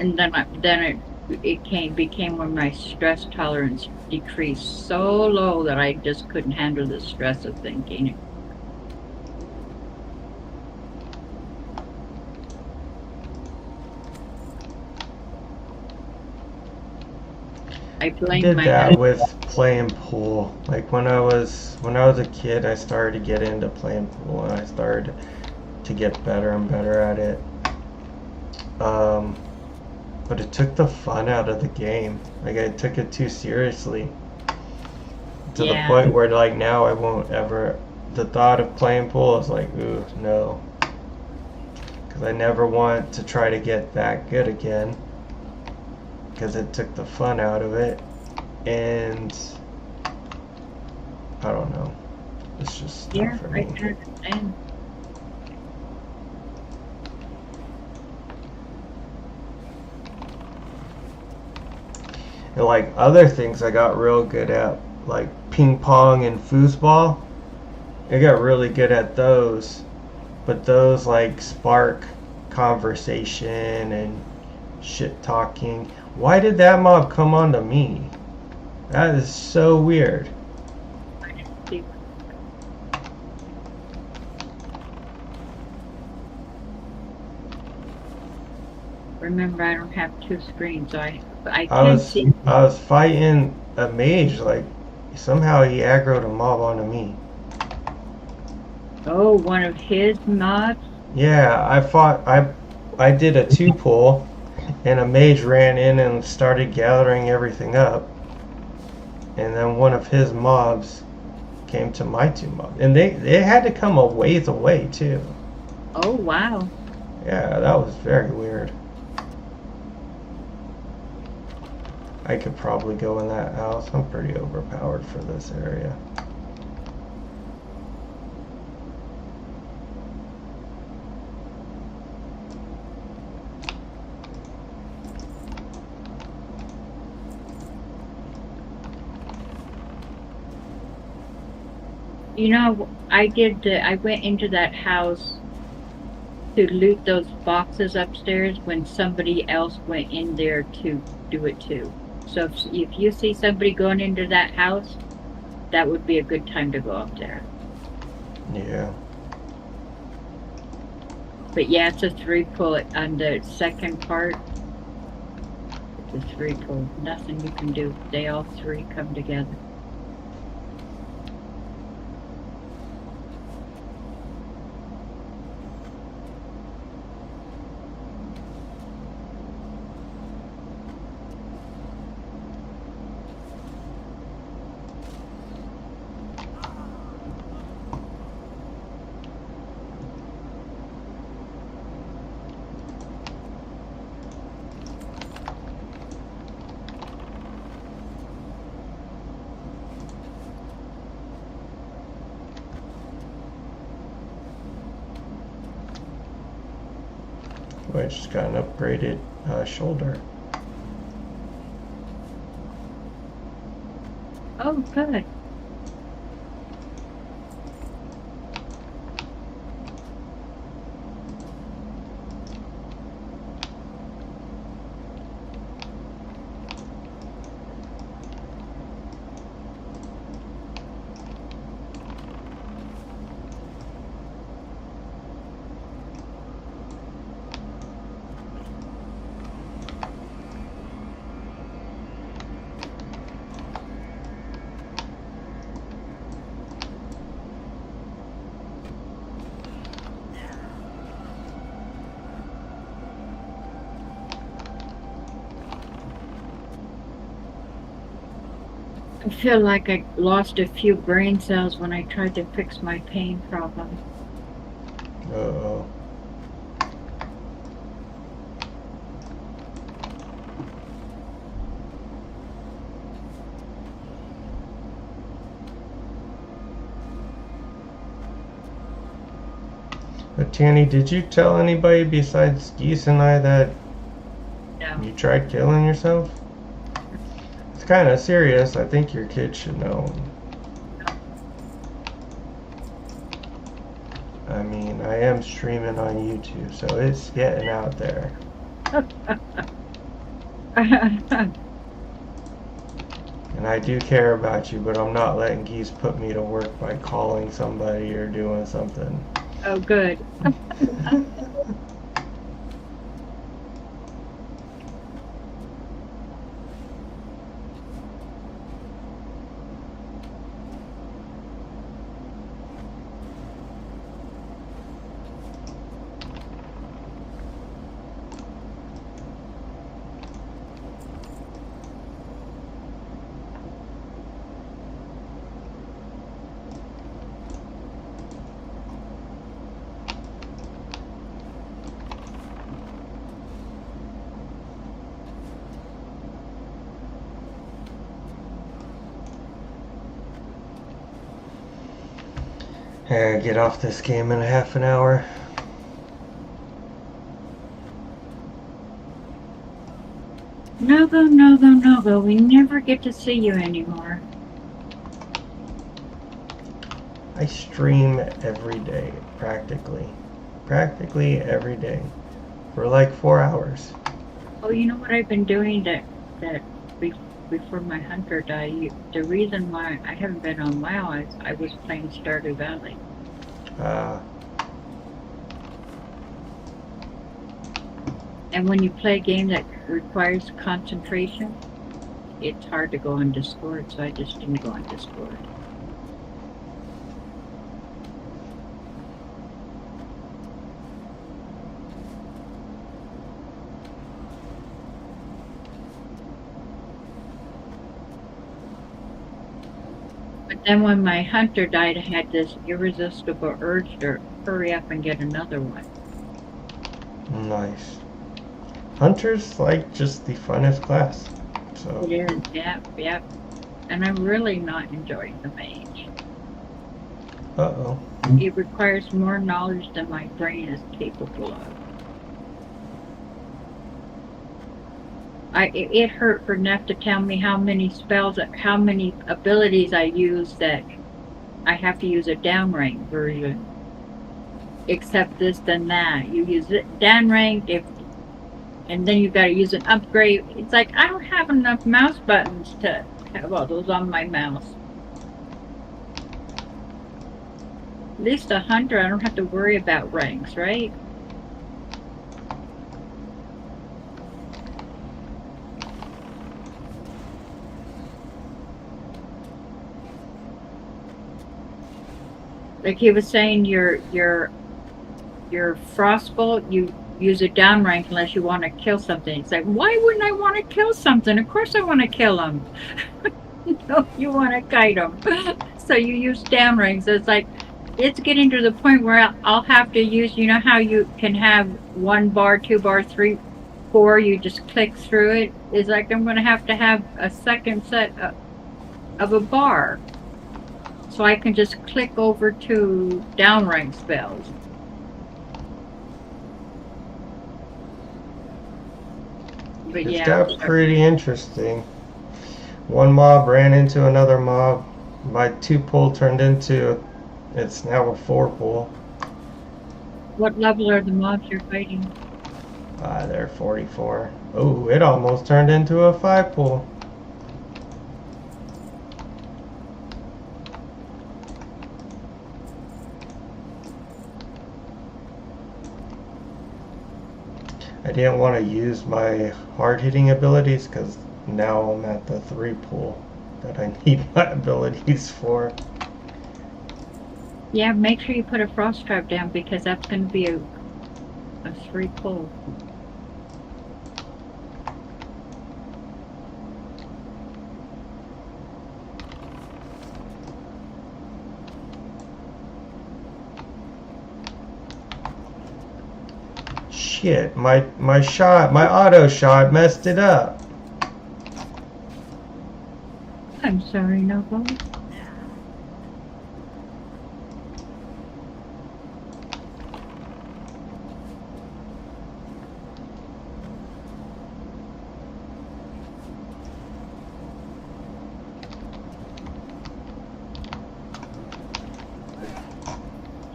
And then it became when my stress tolerance decreased so low that I just couldn't handle the stress of thinking. I I blamed did my that husband. with playing pool. Like when I was a kid, I started to get into playing pool, and I started to get better and better at it. But it took the fun out of the game. Like I took it too seriously to the Yeah, point where like now I won't ever. The thought of playing pool is like, ooh, no, because I never want to try to get that good again. Because it took the fun out of it, and I don't know. It's just yeah, not for I me. can understand. And like other things I got real good at, like ping pong and foosball. I got really good at those, but those like spark conversation and shit talking. Why did that mob come onto me? That is so weird. I didn't see. Remember, I don't have 2 screens, so I can't see. I was fighting a mage, like somehow he aggroed a mob onto me. Oh, one of his mobs. Yeah, I did a 2-pull, and a mage ran in and started gathering everything up, and then one of his mobs came to my 2 mobs, and they had to come a ways away too. Oh, wow. Yeah, that was very weird. I could probably go in that house. I'm pretty overpowered for this area. You know, I went into that house to loot those boxes upstairs when somebody else went in there to do it too. So if you see somebody going into that house, that would be a good time to go up there. Yeah. But yeah, it's a 3-pull on the second part. It's a 3-pull. Nothing you can do. They all 3 come together. which has got an upgraded shoulder. Oh, good. I feel like I lost a few brain cells when I tried to fix my pain problem. Uh-oh. But Tanny, did you tell anybody besides Geese and I that No. you tried killing yourself? It's kind of serious. I think your kids should know. I mean, I am streaming on YouTube, so it's getting out there. And I do care about you, but I'm not letting Geese put me to work by calling somebody or doing something. Oh, good. Hey, get off this game in a half an hour. Nogo, we never get to see you anymore. I stream every day, practically. Practically every day. For like 4 hours. Oh, you know what I've been doing before my hunter died? The reason why I haven't been on WoW is I was playing Stardew Valley. And when you play a game that requires concentration, it's hard to go on Discord, so I just didn't go on Discord. But then when my hunter died, I had this irresistible urge to hurry up and get another one. Nice. Hunter's like just the funnest class. So It is, yep. And I'm really not enjoying the mage. uh-oh. It requires more knowledge than my brain is capable of. It hurt for Neff to tell me how many spells, how many abilities I use that I have to use a downrank version. Except this, then that. You use it downrank, and then you've got to use an upgrade. It's like I don't have enough mouse buttons to have all those on my mouse. At least a hunter, I don't have to worry about ranks, right? Like he was saying, your frostbolt, you use a downrank unless you want to kill something. It's like, why wouldn't I want to kill something? Of course I want to kill them. No, you want to kite them. So you use downranks. So it's like, it's getting to the point where I'll have to use, you know how you can have 1 bar, 2 bar, 3, 4, you just click through it? It's like I'm going to have a second set of a bar. So I can just click over to downrank spells. But It's yeah, got pretty interesting. One mob ran into another mob. My 2 pull turned into, it's now a 4 pull. what level are the mobs you're fighting? They're 44. Oh, it almost turned into a 5 pull. I didn't want to use my hard hitting abilities because now I'm at the 3 pull that I need my abilities for. Yeah, make sure you put a frost trap down because that's going to be a 3 pull. Shit, my auto shot messed it up. I'm sorry, Nogo.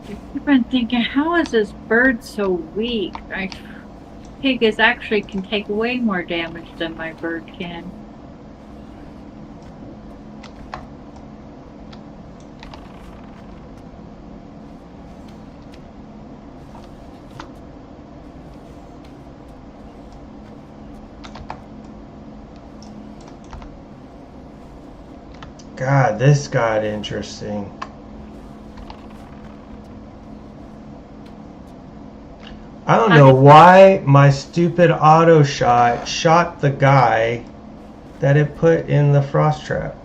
I've been thinking, how is this bird so weak? My pig actually can take way more damage than my bird can. God, this got interesting. I don't know why my stupid auto shot the guy that it put in the frost trap.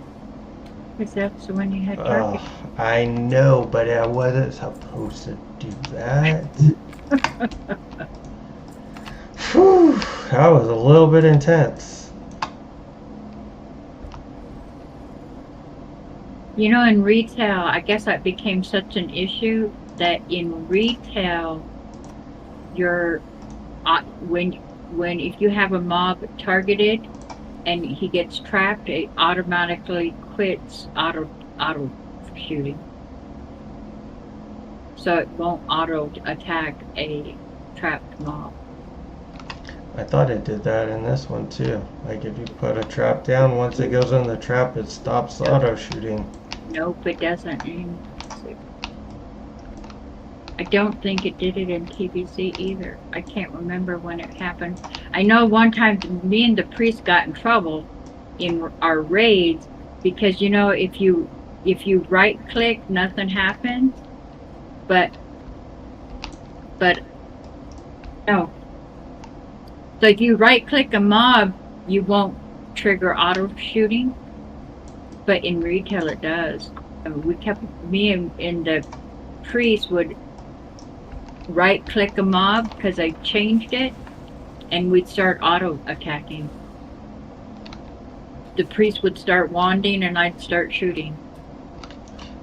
Because that's the one you had targeted. I know, but I wasn't supposed to do that. Whew, that was a little bit intense. You know, in retail, I guess that became such an issue that in retail, you're when if you have a mob targeted and he gets trapped, it automatically quits auto shooting, so it won't auto attack a trapped mob. I thought it did that in this one too. Like if you put a trap down, once it goes in the trap, it stops auto shooting. Nope, it doesn't. I don't think it did it in TBC either. I can't remember when it happened. I know one time me and the priest got in trouble in our raids because, you know, if you right click, nothing happens. But no. So if you right click a mob, you won't trigger auto shooting. But in retail it does. And me and the priest would right click a mob because I changed it and we'd start auto attacking. The priest would start wanding and I'd start shooting.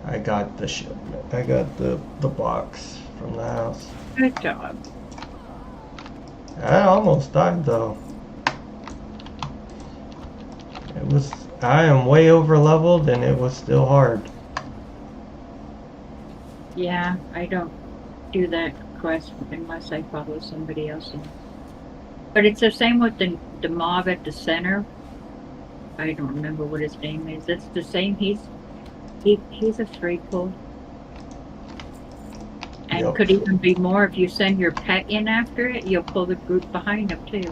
I got the shipment. I got the box from the house. Good job. I almost died though. I am way over leveled and it was still hard. Yeah, I don't do that quest unless I follow somebody else. But it's the same with the mob at the center. I don't remember what his name is. It's the same. He's a 3-pull. And Yep. could even be more if you send your pet in after it, you'll pull the group behind him too.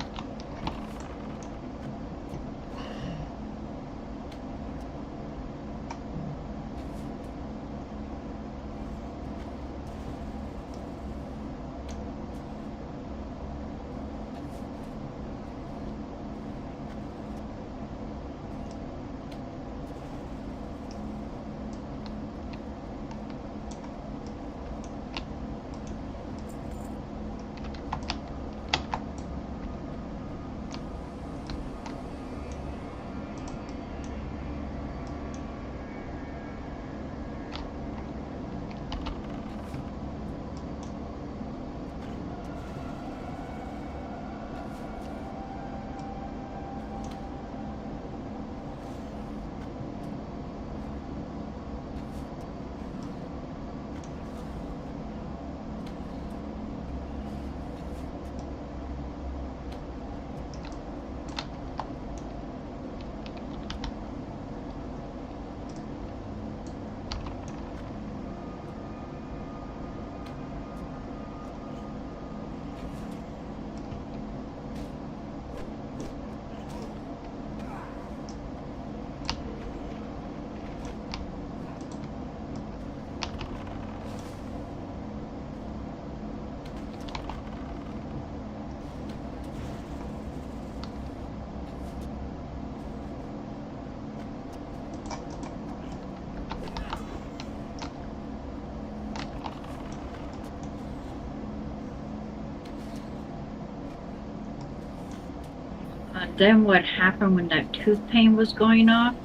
then what happened when that tooth pain was going off,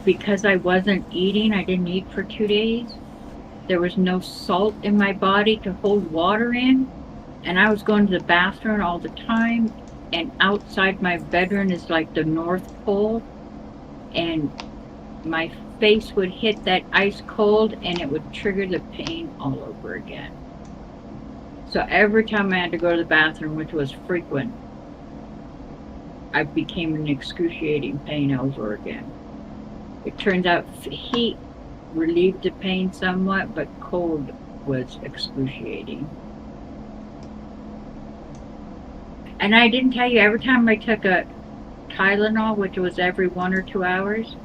because I wasn't eating, I didn't eat for 2 days. There was no salt in my body to hold water in. And I was going to the bathroom all the time. And outside my bedroom is like the North Pole. And my face would hit that ice cold and it would trigger the pain all over again. So every time I had to go to the bathroom, which was frequent, I became in excruciating pain over again. It turns out heat relieved the pain somewhat, but cold was excruciating. And I didn't tell you, every time I took a Tylenol, which was every 1 or 2 hours,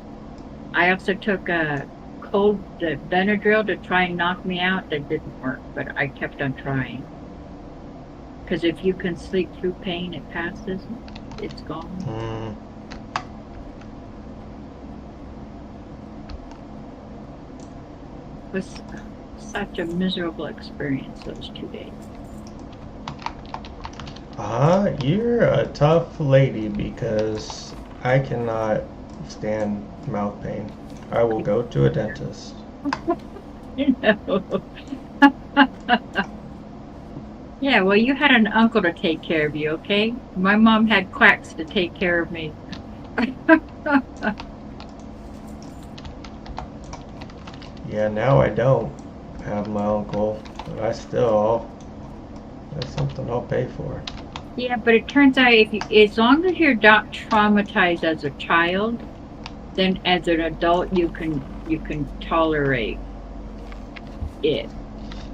I also took a the Benadryl to try and knock me out. That didn't work, but I kept on trying. Because if you can sleep through pain, it passes. It's gone. It was such a miserable experience those 2 days. You're a tough lady because I cannot stand mouth pain. I will go to a dentist. No. Yeah, well, you had an uncle to take care of you, okay? My mom had quacks to take care of me. Yeah, now I don't have my uncle, but that's something I'll pay for. Yeah, but it turns out as long as you're not traumatized as a child, then as an adult you can tolerate it.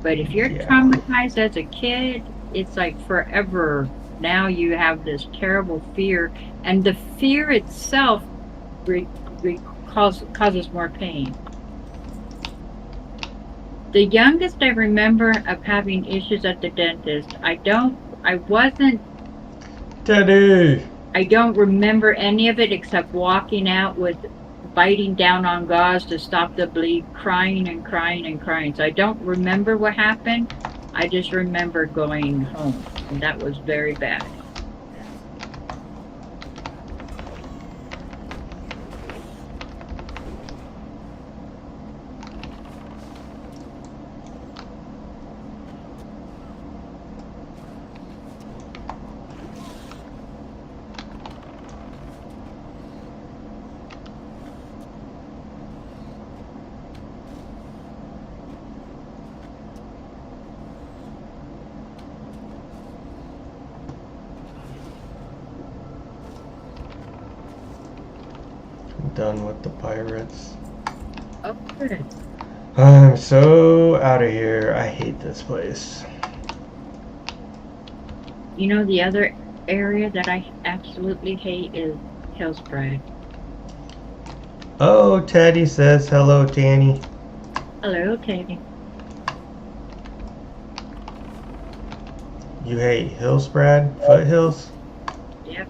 But if you're traumatized as a kid, it's like forever. Now you have this terrible fear, and the fear itself causes more pain. The youngest I remember of having issues at the dentist, I don't remember any of it except walking out with biting down on gauze to stop the bleed, crying and crying and crying. So I don't remember what happened. I just remember going home, and that was very bad. Done with the pirates. Oh, good. I'm so out of here. I hate this place. You know, the other area that I absolutely hate is Hillsbrad. Oh, Teddy says hello, Tanny. Hello, Teddy. You hate Hillsbrad? Foothills? Yep.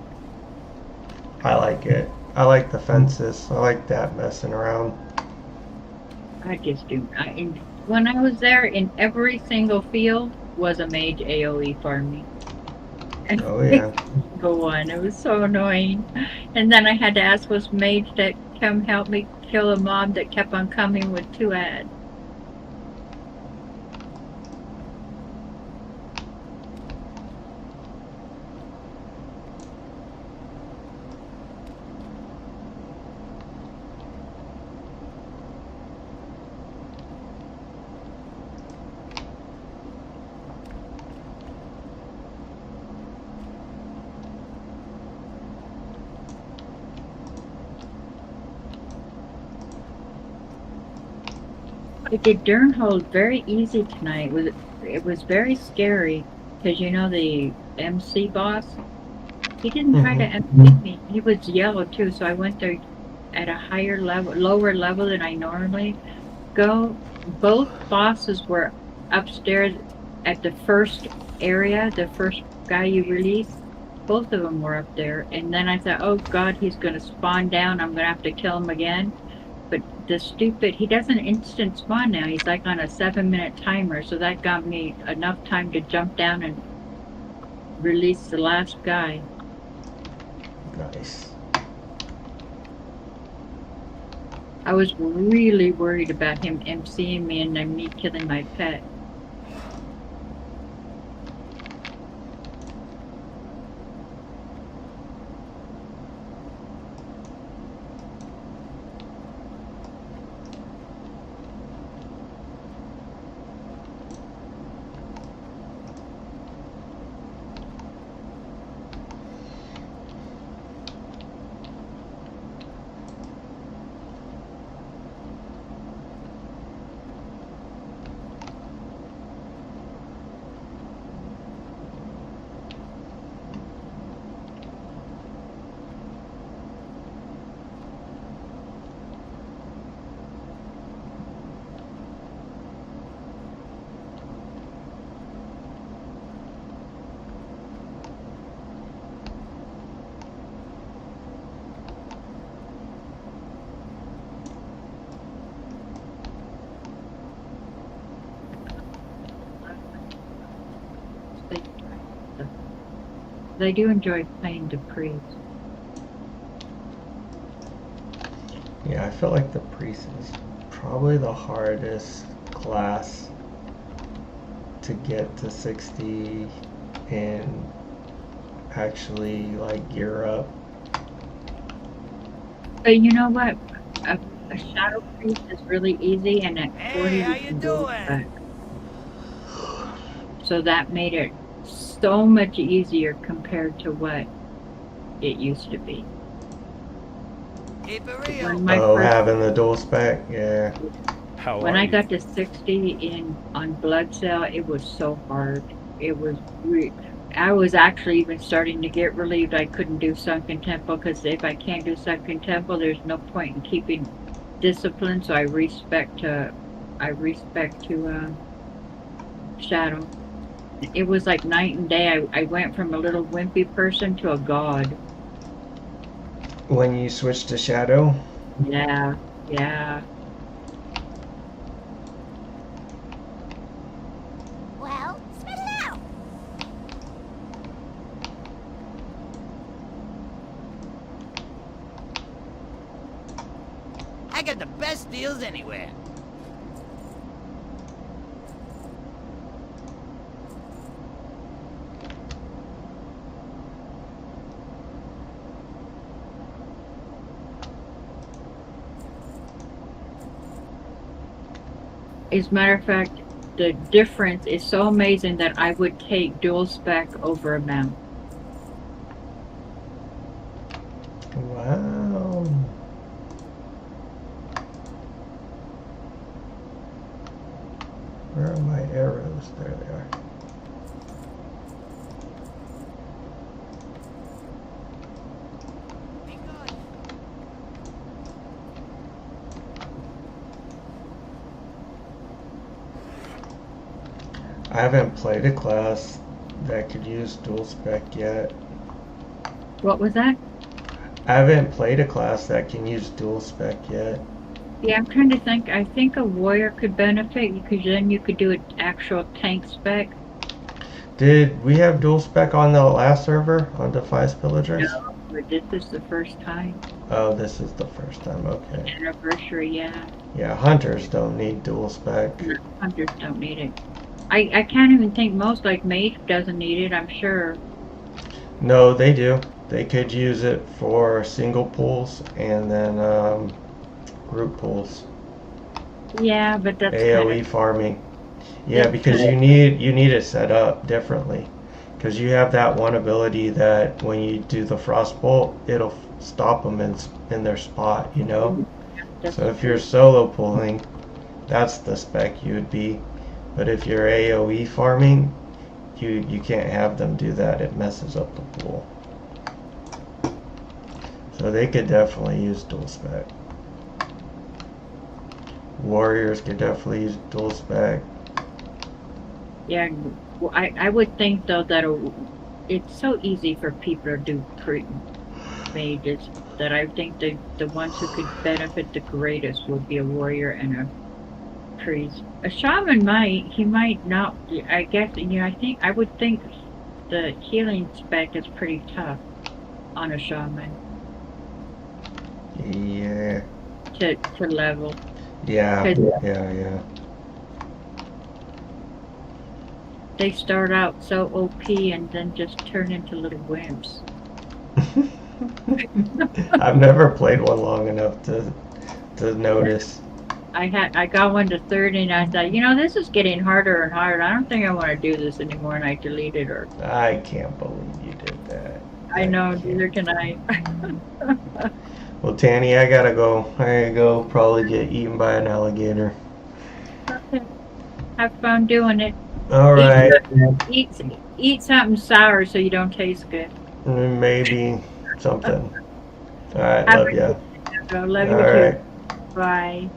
I like it. I like the fences. I like that messing around. I just do. When I was there, in every single field was a mage AoE farming. And Oh yeah. go on. It was so annoying. And then I had to ask this mage to come help me kill a mob that kept on coming with 2 ads. I did Durnhold very easy tonight. It was very scary because you know the MC boss. He didn't try to MC me. He was yellow too, so I went there at a lower level than I normally go. Both bosses were upstairs at the first area, the first guy you release. Both of them were up there, and then I thought, oh God, he's going to spawn down. I'm going to have to kill him again. But he doesn't instant spawn now. He's like on a 7-minute timer, so that got me enough time to jump down and release the last guy. Nice. I was really worried about him MCing me and then me killing my pet. They do enjoy playing the priest. Yeah, I feel like the priest is probably the hardest class to get to 60 and actually like gear up. But you know what? A shadow priest is really easy, and at 40 Hey, how you you can go doing? back. So that made it so much easier compared to what it used to be. Keep it real. When my Oh, first, having the dual spec, yeah. How when are I you? got to 60 on blood cell, it was so hard. It was I was actually even starting to get relieved I couldn't do sunken temple, because if I can't do sunken temple, there's no point in keeping discipline. So I respect to shadow. It was like night and day. I went from a little wimpy person to a god. When you switch to shadow, Yeah, yeah. Well, spit it out. I got the best deals anywhere. As a matter of fact, the difference is so amazing that I would take dual spec over a mount. wow. Where are my arrows? There they are. Be good. I haven't played a class that could use dual spec yet. What was that? I haven't played a class that can use dual spec yet. Yeah, I'm trying to think. I think a warrior could benefit because then you could do an actual tank spec. Did we have dual spec on the last server on Defies Pillagers? No, but this is the first time. Oh, this is the first time. Okay. Anniversary, yeah. Yeah, hunters don't need dual spec. Hunters don't need it. I can't even think most, like mage doesn't need it, I'm sure. No, they do. They could use it for single pulls and then group pulls. Yeah, but that's AoE farming. Yeah, That's because you need it set up differently. Because you have that one ability that when you do the frostbolt, it'll stop them in their spot. You know. that's So if you're solo pulling, that's the spec you would be. But if you're AoE farming, you can't have them do that. It messes up the pool. So they could definitely use dual spec. Warriors could definitely use dual spec. Yeah, well, I would think though that it's so easy for people to do mages that I think the ones who could benefit the greatest would be a warrior and a priest. A shaman he might not. I guess I would think the healing spec is pretty tough. on a shaman Yeah. to level. Yeah. 'Cause Yeah. they start out so OP and then just turn into little wimps. I've never played one long enough to notice. I got one to 30 and I thought, this is getting harder and harder. I don't think I want to do this anymore, and I deleted her. I can't believe you did that. I know, can't. neither can I. Well, Tanny, I gotta go. I gotta go probably get eaten by an alligator. Okay. Have fun doing it. All right. Eat something sour so you don't taste good. Maybe something. All right. Have Love a ya. good day, Joe. Love All you too. right. Bye.